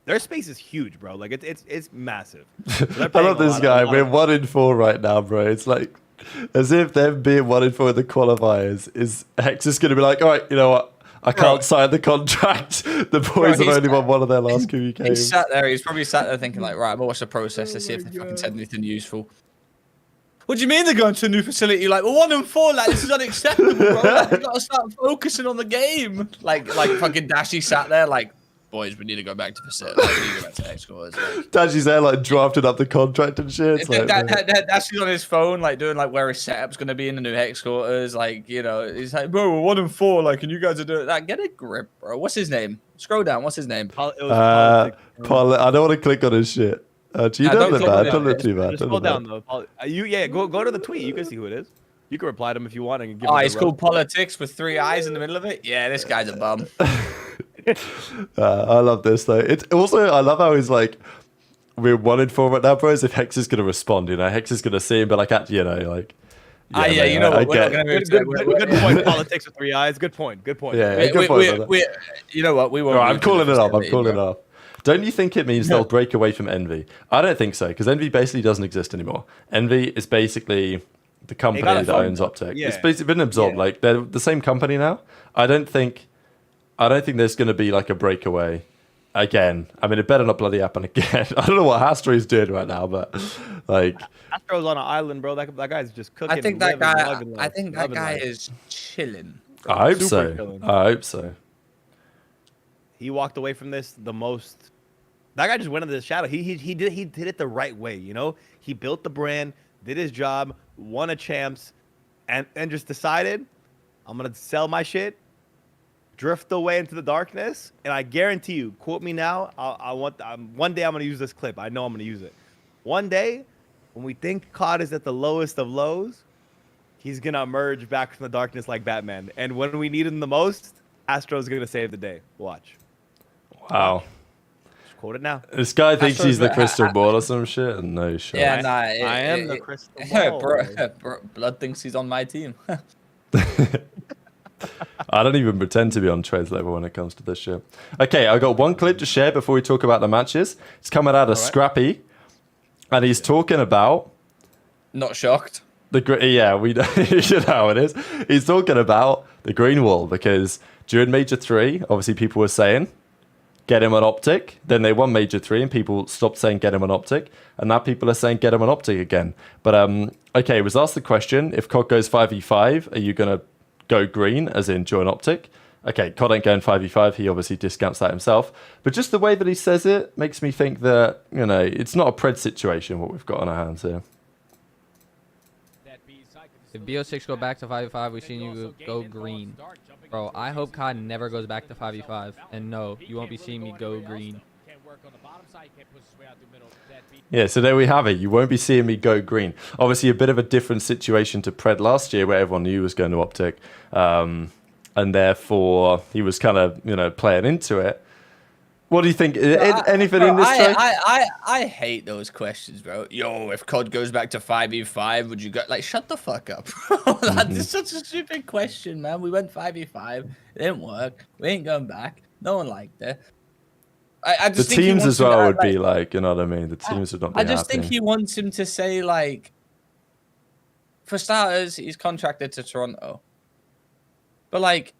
Their space is huge, bro. Like it's massive. So I love this guy. We're 1-4 right now, bro. It's like as if them being 1-4 in the qualifiers is Hex is gonna be like, all right, you know what? I can't sign the contract. The boys have only won one of their last QE games. He's probably sat there thinking like, right, I'm gonna watch the process to see if they fucking said anything useful. What do you mean they're going to a new facility? Like, we're 1-4, like this is unacceptable, bro. Like, we gotta start focusing on the game. Like fucking Dashy sat there like, boys, we need to go back to facility. We need to go back to headquarters. Dashy's there, like, drafting up the contract and shit. Dashy's on his phone, like, doing, like, where his setup's going to be in the new headquarters. Like, he's like, bro, we're 1-4. Like, and you guys are doing that. Get a grip, bro. What's his name? Scroll down. What's his name? I don't want to click on his shit. You don't look bad. Don't look too bad. Just scroll down, though. Go to the tweet. You can see who it is. You can reply to him if you want. And give he's called Politics with 3 eyes in the middle of it? Yeah, this guy's a bum. I love this though. It's also I love how he's like, we're 1-4 right now, bro. As if Hex is gonna respond, Hex is gonna see him, but like, we're not gonna good point. Politics with 3 eyes. Good point. Yeah, good point. You know what? We won't. I'm calling it off. Don't you think it means they'll break away from Envy? I don't think so, because Envy basically doesn't exist anymore. Envy is basically the company that owns OpTic. Yeah. It's basically been absorbed. Yeah. Like they're the same company now. I don't think there's going to be like a breakaway again. I mean, it better not bloody happen again. I don't know what Hastra is doing right now, but like Hastro's on an island, bro. That guy's just cooking. I think that guy is chilling. I hope so. He walked away from this the most. That guy just went into the shadow. He did it the right way. He built the brand, did his job, won a champs, and just decided, I'm gonna sell my shit. Drift away into the darkness, and I guarantee you, quote me now. One day I'm gonna use this clip. I know I'm gonna use it. One day, when we think COD is at the lowest of lows, he's gonna emerge back from the darkness like Batman. And when we need him the most, Astro's gonna save the day. Watch. Wow. Just quote it now. This guy thinks he's the crystal ball or some shit, and no shit. Yeah, I am the crystal ball. Bro, Blood thinks he's on my team. I don't even pretend to be on trades level when it comes to this shit. Okay, I got one clip to share before we talk about the matches. It's coming out of Scrappy, and he's talking about. Not shocked. We know how it is. He's talking about the green wall because during Major 3, obviously people were saying, get him on OpTic. Then they won Major 3 and people stopped saying get him on OpTic. And now people are saying get him on OpTic again. But okay, it was asked the question, if COD goes 5v5, are you going to go green, as in join OpTic? Okay, COD ain't going 5v5. He obviously discounts that himself. But just the way that he says it makes me think that, you know, it's not a pred situation what we've got on our hands here. If BO6 go back to 5v5, we've seen you go green. Bro, I hope COD never goes back to 5v5. And no, you won't be seeing me go green. Yeah, so there we have it. You won't be seeing me go green. Obviously, a bit of a different situation to pred last year where everyone knew he was going to OpTic. And therefore, he was kind of, you know, playing into it. What do you think? Anything in this trade? I hate those questions, bro. Yo, if COD goes back to 5v5, would you go? Like, shut the fuck up, bro. That's such a stupid question, man. We went 5v5. It didn't work. We ain't going back. No one liked it. I just the think teams as well to, would be like, you know what I mean? The teams would not be I just happy. think he wants him to say, like, for starters, he's contracted to Toronto. But, like,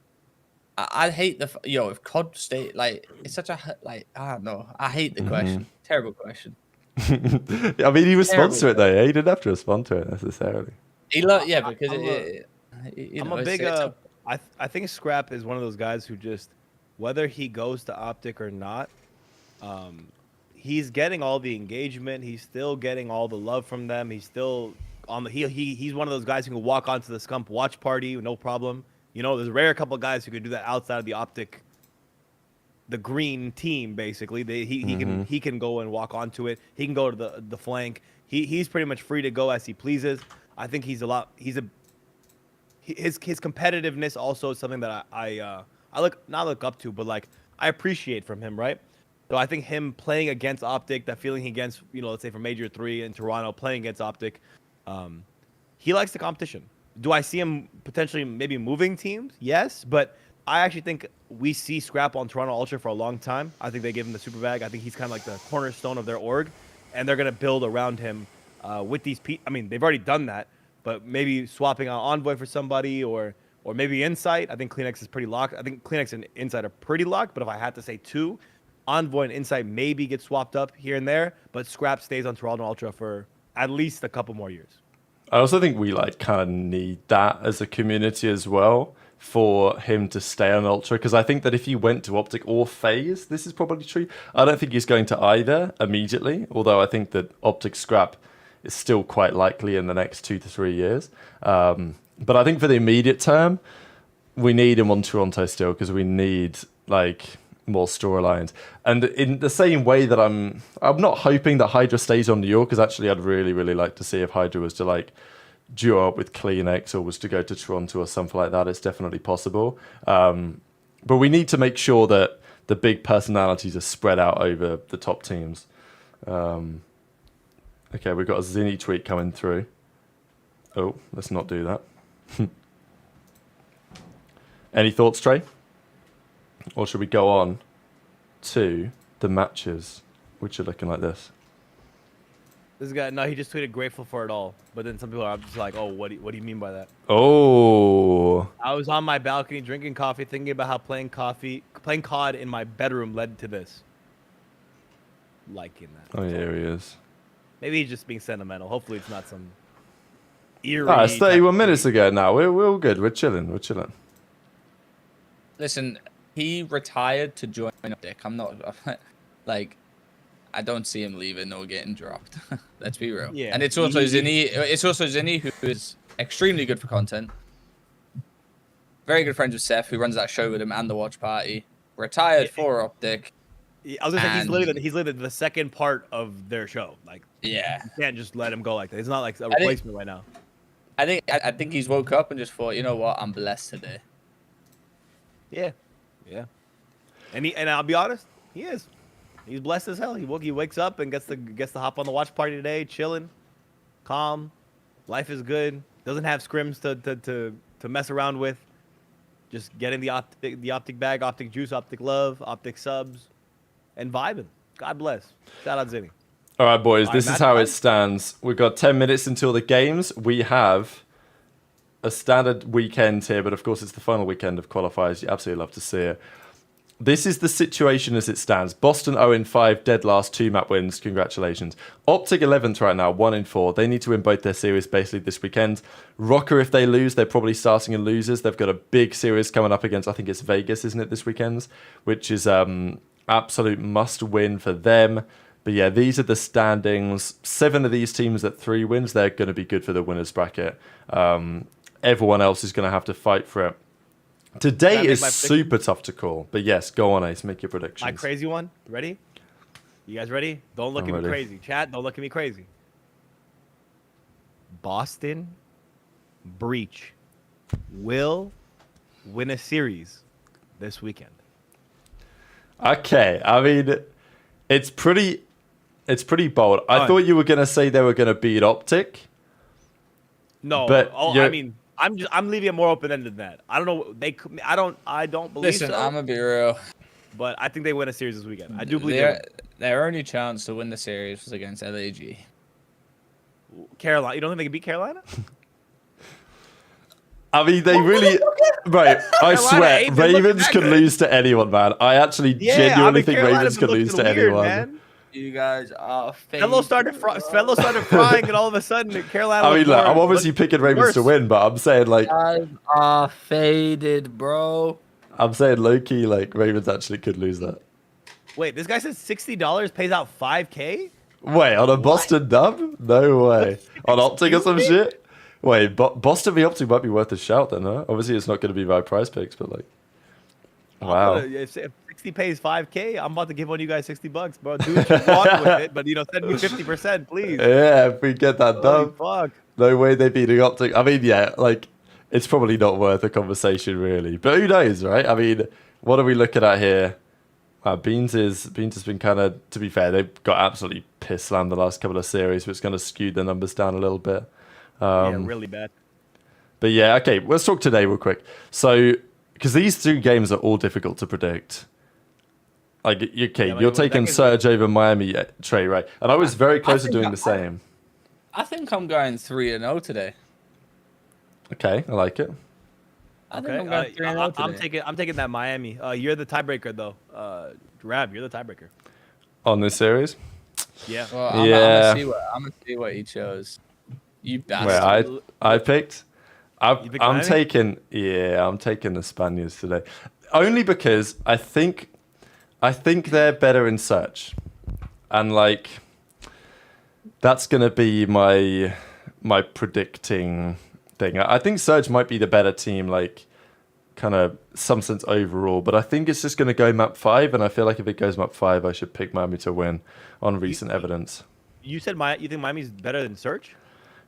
I hate if COD stay, like, it's such a, like, I don't know. I hate the question. Terrible question. I mean, he responds to it, though. Yeah? He didn't have to respond to it necessarily. Because I'm a big, I think Scrap is one of those guys who just, whether he goes to OpTic or not, he's getting all the engagement. He's still getting all the love from them. He's still on the he's one of those guys who can walk onto the Scump watch party no problem. You know, there's a rare couple of guys who could do that outside of the OpTic, the green team. Basically, he can go and walk onto it. He can go to the flank. He's pretty much free to go as he pleases. I think his competitiveness also is something that I look up to, but like I appreciate from him, right? So I think him playing against OpTic, that feeling against, you know, let's say for Major 3 in Toronto, playing against OpTic, he likes the competition. Do I see him potentially maybe moving teams? Yes, but I actually think we see Scrap on Toronto Ultra for a long time. I think they gave him the super bag. I think he's kind of like the cornerstone of their org, and they're going to build around him with these I mean, they've already done that, but maybe swapping out Envoy for somebody or maybe Insight. I think Kleenex is pretty locked. I think Kleenex and Insight are pretty locked, but if I had to say two, Envoy and Insight maybe get swapped up here and there, but Scrap stays on Toronto Ultra for at least a couple more years. I also think we like kind of need that as a community as well for him to stay on Ultra, because I think that if he went to OpTic or FaZe, this is probably true. I don't think he's going to either immediately, although I think that OpTic Scrap is still quite likely in the next 2 to 3 years. But I think for the immediate term, we need him on Toronto still, because we need like more storylines. And in the same way that I'm not hoping that Hydra stays on New York, because actually I'd really, really like to see if Hydra was to like duo up with Kleenex or was to go to Toronto or something like that. It's definitely possible. But we need to make sure that the big personalities are spread out over the top teams. Okay, we've got a Zinni tweet coming through. Oh, let's not do that. Any thoughts, Trey? Or should we go on to the matches, which are looking like this? This guy, no, he just tweeted grateful for it all. But then some people are just like, oh, what do you mean by that? Oh. I was on my balcony drinking coffee, thinking about how playing COD in my bedroom led to this. Liking that. Oh, yeah, here he is. Maybe he's just being sentimental. Hopefully it's not some eerie... Ah, it's 31 minutes ago now. We're all good. We're chilling. Listen, he retired to join OpTic. I'm not like, I don't see him leaving or getting dropped. Let's be real. Yeah. And it's also Zinni who is extremely good for content. Very good friends with Seth, who runs that show with him and the watch party. Retired for OpTic. I was gonna say he's literally the second part of their show. Like, yeah, you can't just let him go like that. It's not like a replacement right now. I think he's woke up and just thought, you know what, I'm blessed today. Yeah. And I'll be honest, he is. He's blessed as hell. He wakes up and gets to hop on the watch party today, chilling, calm. Life is good. Doesn't have scrims to mess around with. Just getting the OpTic bag, OpTic juice, OpTic love, OpTic subs, and vibing. God bless. Shout out Zinni. All right, boys, this is how it stands. We've got 10 minutes until the games. We have a standard weekend here, but of course it's the final weekend of qualifiers. You absolutely love to see it. this is the situation as it stands. Boston 0-5, dead last, 2 map wins. Congratulations. OpTic 11th right now, 1-4. They need to win both their series basically this weekend. Rocker, if they lose, they're probably starting in losers. They've got a big series coming up against, I think it's Vegas, isn't it, this weekend? Which is absolute must win for them. But yeah, these are the standings. 7 of these teams at 3 wins, they're going to be good for the winners bracket. Everyone else is going to have to fight for it. Today is super tough to call. But yes, go on, Ace. Make your predictions. My crazy one. Ready? You guys ready? Don't look at me crazy. Chat, don't look at me crazy. Boston Breach will win a series this weekend. Okay, I mean, it's pretty bold. I thought you were going to say they were going to beat OpTic. No, but I mean, I'm leaving it more open ended than that. I don't know. I don't believe Listen, so. I'm gonna be real. But I think they win a series this weekend. I do believe their only chance to win the series was against LAG. Carolina. You don't think they can beat Carolina? I mean, they really... Right, I swear, Ravens can lose to anyone, man. I actually genuinely think Ravens can lose to anyone. Man. You guys are fake. Fellow started crying, and all of a sudden, Carolina... I mean, look, I'm obviously picking Ravens to win, but I'm saying, like... You guys are faded, bro. I'm saying low-key, like, Ravens actually could lose that. Wait, this guy says $60 pays out $5K? Wait, on a Boston dub? No way. On OpTic or some shit? Wait, Boston v OpTic might be worth a shout then, huh? Obviously, it's not going to be by prize picks, but like... Wow. If 60 pays $5K, I'm about to give one of you guys $60, bro. Do what you want with it, but send me 50%, please. Yeah, if we get that done. Fuck. No way they're beating OpTic. I mean, yeah, like, it's probably not worth a conversation, really. But who knows, right? I mean, what are we looking at here? Beans has been kind of, to be fair, they've got absolutely piss slammed the last couple of series, which is going to skew the numbers down a little bit. Yeah, really bad. But yeah, okay, let's talk today real quick. So, because these 2 games are all difficult to predict. Like, okay, you're taking Surge over Miami, Trey, right? And I was very close to doing the same. I think I'm going 3-0 today. Okay, I like it. I think I'm going 3-0 today. I'm taking that Miami. You're the tiebreaker though. Rab, you're the tiebreaker. On this series? Yeah. Well, I'm gonna see what he chose. You bastard. Wait, I picked. I'm taking the Spaniards today, only because I think they're better in search, and like that's gonna be my predicting thing. I think Surge might be the better team, like kind of some sense overall, but I think it's just gonna go map 5, and I feel like if it goes map 5, I should pick Miami to win on recent evidence. You said you think Miami's better than Surge?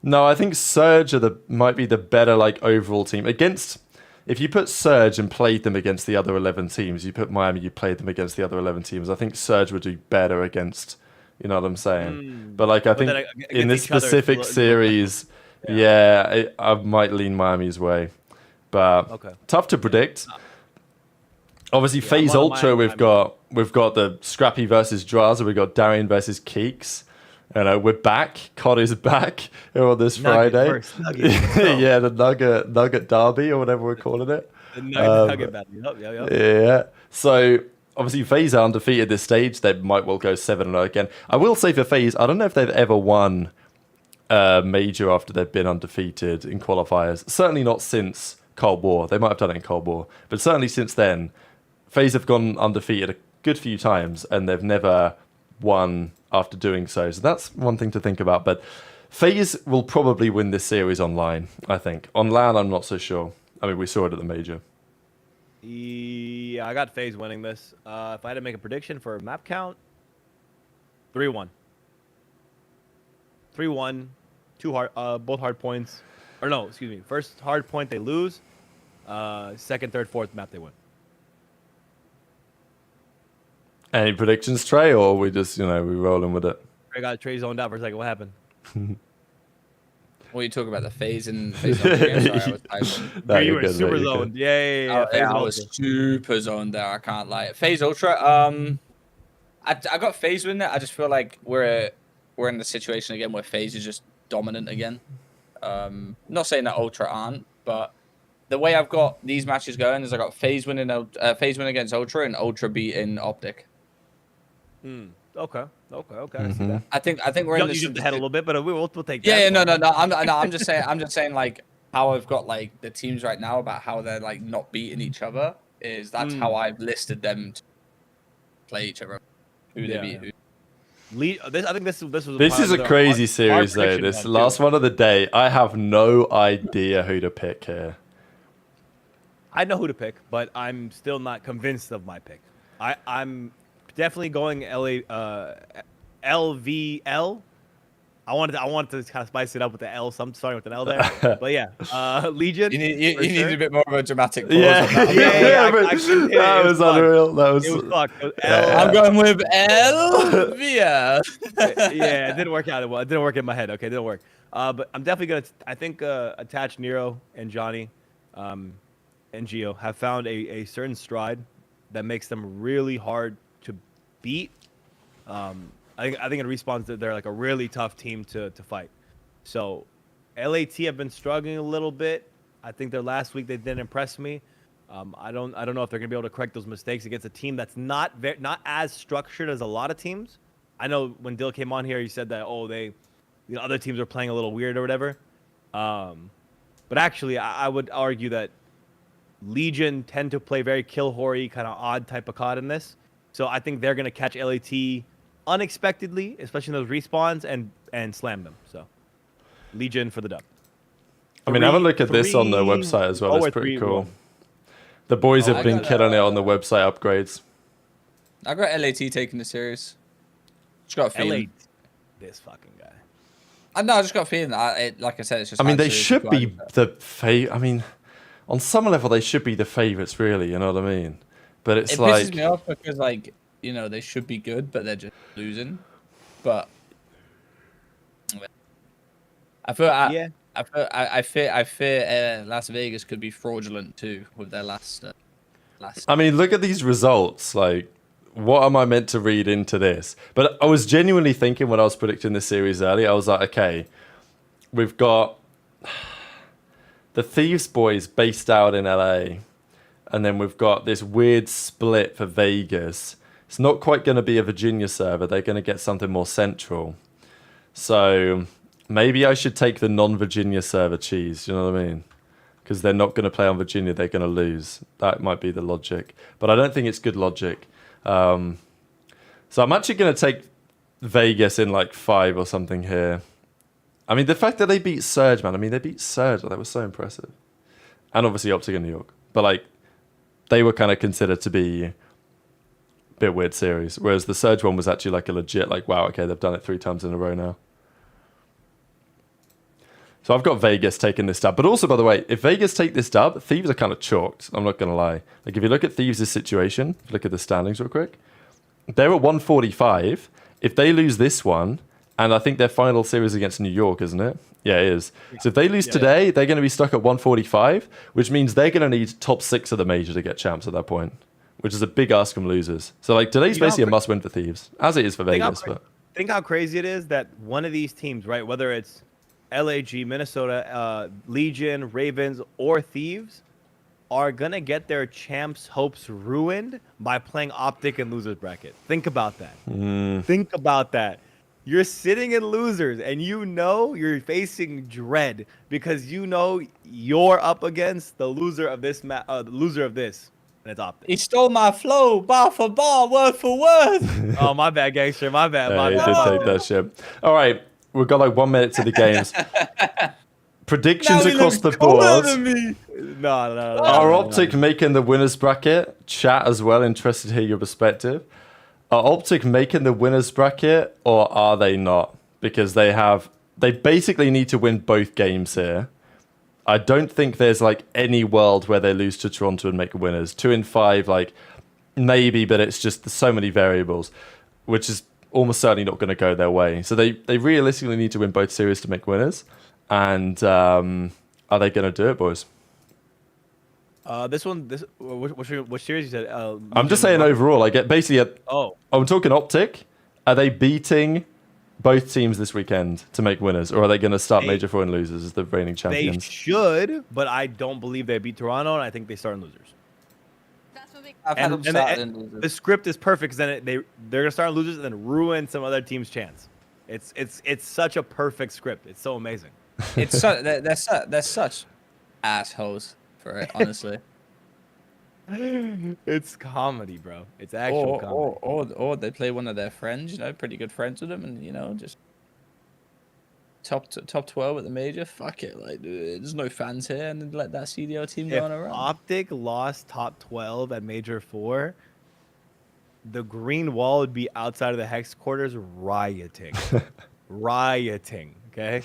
No, I think Surge might be the better like overall team. If you put Surge and played them against the other 11 teams, you put Miami, you played them against the other 11 teams. I think Surge would do better against, you know what I'm saying? But like I think in this specific series, I might lean Miami's way. But tough to predict. Obviously, FaZe Ultra, we've got the Scrappy versus Drazah, we've got Darian versus Keeks. You know, we're back. COD is back on this Friday. Yeah, the Nugget Derby or whatever we're calling it. The Nugget battle. Yep. Yeah. So obviously FaZe are undefeated this stage. They might well go 7-0 again. I will say for FaZe, I don't know if they've ever won a major after they've been undefeated in qualifiers. Certainly not since Cold War. They might have done it in Cold War, but certainly since then, FaZe have gone undefeated a good few times, and they've never won after doing so. So that's one thing to think about. But FaZe will probably win this series online, I think. On LAN, I'm not so sure. I mean, we saw it at the major. Yeah, I got FaZe winning this. If I had to make a prediction for map count, 3-1. 3-1. Both hard points. Or no, excuse me. First hard point they lose. Second, third, fourth map they win. Any predictions, Trey, or we just, we rolling with it? I got Trey zoned out for a second. What happened? What are you talking about? The FaZe and FaZe Ultra game? You were super zoned. Yeah. I was super zoned there. I can't lie. FaZe Ultra. I got FaZe in there. I just feel like we're in the situation again where FaZe is just dominant again. Not saying that Ultra aren't, but the way I've got these matches going is I got FaZe winning against Ultra and Ultra beating OpTic. Okay. I see that. I think we're in You this. jumped ahead a little bit, but we'll take that. Yeah, no. I'm just saying like how I've got like the teams right now about how they're like not beating each other is that's how I've listed them to play each other. Who they beat. Who. I think this was. This is a crazy series, though. This last one of the day, I have no idea who to pick here. I know who to pick, but I'm still not convinced of my pick. I'm definitely going LVL. I wanted to kind of spice it up with the L. So I'm starting with an L there. But yeah, Legion. You need a bit more of a dramatic pause. Yeah, On that. that was unreal. That was. It was fucked. I'm going with LVL. Yeah, it didn't work out. Well, it didn't work in my head. Okay, it didn't work. But I'm definitely gonna. I think attach Nero and Johnny, and Gio have found a certain stride that makes them really hard to beat. I think in response that they're like a really tough team to fight. So LAT have been struggling a little bit. I think their last week they didn't impress me. I don't know if they're gonna be able to correct those mistakes against a team that's not as structured as a lot of teams. I know when Dill came on here, he said that other teams are playing a little weird or whatever. But actually, I would argue that Legion tend to play very kill hoary, kind of odd type of COD in this. So I think they're gonna catch LAT unexpectedly, especially in those respawns, and slam them. So Legion for the dub. I mean, have a look at this on their website as well. It's pretty cool. The boys have been killing it on the website upgrades. I got LAT taking the series. Just got a feeling. This fucking guy. I just got a feeling that, like I said, it's just. I mean, they should be I mean, on some level, they should be the favorites, really. You know what I mean? But it's like. It pisses me off because, like, you know, they should be good, but they're just losing. But I feel I fear Las Vegas could be fraudulent too with their last. I mean, look at these results. Like, what am I meant to read into this? But I was genuinely thinking when I was predicting this series earlier, I was like, okay, we've got the Thieves boys based out in LA, and then we've got this weird split for Vegas. It's not quite going to be a Virginia server. They're going to get something more central. So maybe I should take the non-Virginia server cheese. You know what I mean? Because they're not going to play on Virginia. They're going to lose. That might be the logic. But I don't think it's good logic. So I'm actually going to take Vegas in like 5 or something here. I mean, the fact that they beat Surge, man. I mean, they beat Surge. That was so impressive. And obviously OpTic in New York. But like, they were kind of considered to be bit weird series, whereas the Surge one was actually like a legit, like, wow, okay, they've done it 3 times in a row now. So I've got Vegas taking this dub. But also, by the way, if Vegas take this dub, Thieves are kind of chalked. I'm not going to lie. Like, if you look at Thieves' situation, look at the standings real quick. They're at 145. If they lose this one, and I think their final series against New York, isn't it? Yeah, it is. So if they lose today, they're going to be stuck at 145, which means they're going to need top 6 of the major to get champs at that point, which is a big ask from losers. So, like, today's basically a must-win for Thieves, as it is for Vegas. Think how crazy it is that one of these teams, right, whether it's LAG, Minnesota, Legion, Ravens, or Thieves, are going to get their champs' hopes ruined by playing OpTic in losers bracket. Think about that. Think about that. You're sitting in losers, and you know you're facing dread because you know you're up against the loser of this, and it's OpTic. He stole my flow, bar for bar, word for word. Oh, my bad, gangster. My bad. He did take that shit. All right, we've got like 1 minute to the games. Predictions across the board. No. Are OpTic making the winners bracket? Chat as well. Interested to hear your perspective. Are OpTic making the winners bracket, or are they not? Because they basically need to win both games here. I don't think there's like any world where they lose to Toronto and make winners. 2 in 5, like maybe, but it's just so many variables, which is almost certainly not going to go their way. So they realistically need to win both series to make winners. And are they going to do it, boys? Which series you said? I'm just saying overall. I get basically. I'm talking OpTic. Are they beating both teams this weekend to make winners, or are they going to start They- Major 4 and losers as the reigning They champions? should, but I don't believe they beat Toronto, and I think they start in losers. That's what they. I've had them And start the- in losers. The script is perfect because then they're gonna start in losers and then ruin some other team's chance. It's such a perfect script. It's so amazing. It's they're such assholes for it, honestly. It's comedy, bro. It's actual comedy. Or they play one of their friends, pretty good friends with them, and just top 12 at the major. Fuck it, like there's no fans here, and then let that CDO team go If on around. OpTic lost top 12 at Major 4, the green wall would be outside of the hex quarters rioting. Rioting, okay?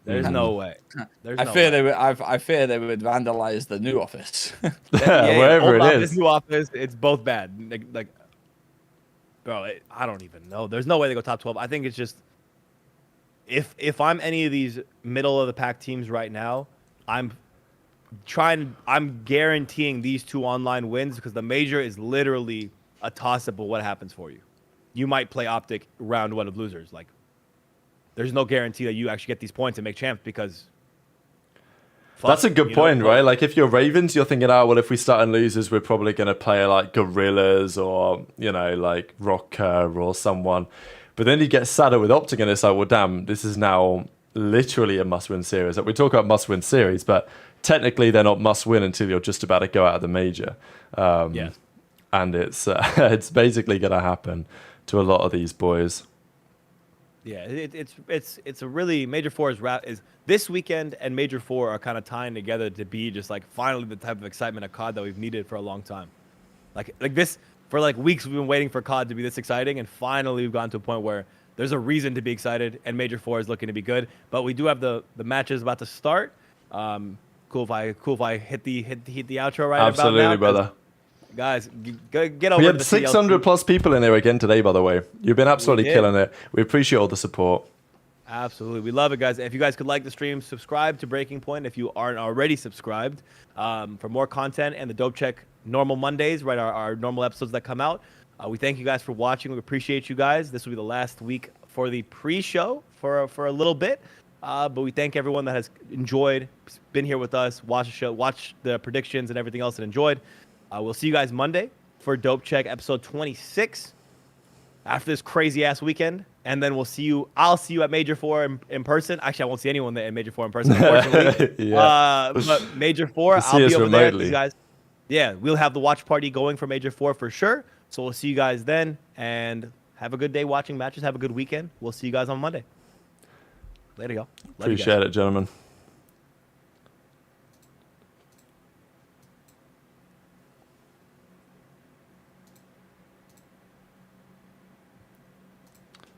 There's no way. There's I no fear way. they would. I fear they would vandalize the new office. Wherever old it office, is. new office, it's both bad. Like bro, I don't even know. There's no way they go top 12. I think it's just if I'm any of these middle of the pack teams right now, I'm guaranteeing these 2 online wins because the major is literally a toss up of what happens for you. You might play OpTic round 1 of losers. Like there's no guarantee that you actually get these points and make champs because That's a good point, right? Like if you're Ravens, you're thinking, oh, well, if we start in losers, we're probably going to play like Gorillas or, like Rocker or someone. But then you get sadder with OpTic and it's like, well, damn, this is now literally a must-win series. Like we talk about must-win series, but technically they're not must-win until you're just about to go out of the major. Yeah. And it's it's basically going to happen to a lot of these boys. Yeah, it's a really Major 4 is this weekend and Major 4 are kind of tying together to be just like finally the type of excitement of COD that we've needed for a long time. Like this for like weeks we've been waiting for COD to be this exciting, and finally we've gotten to a point where there's a reason to be excited and Major 4 is looking to be good. But we do have the matches about to start. Cool if I hit the outro right Absolutely, about now, brother. Guys, get over We to had the 600 CLC. plus people in there again today, by the way. You've been absolutely did. killing it. We appreciate all the support. Absolutely. We love it, guys. If you guys could like the stream, subscribe to Breaking Point if you aren't already subscribed for more content and the Dope Check normal Mondays, right? Our normal episodes that come out. We thank you guys for watching. We appreciate you guys. This will be the last week for the pre-show for a little bit. But we thank everyone that has enjoyed, been here with us, watched the show, watched the predictions and everything else and enjoyed. We'll see you guys Monday for Dope Check episode 26 after this crazy ass weekend. And then I'll see you at Major 4 in person. Actually, I won't see anyone at Major 4 in person, unfortunately. Yeah. But Major 4, See I'll be us over there. remotely. You guys, yeah, we'll have the watch party going for Major 4 for sure. So we'll see you guys then. And have a good day watching matches. Have a good weekend. We'll see you guys on Monday. Later, y'all. Love you guys. Appreciate it, gentlemen.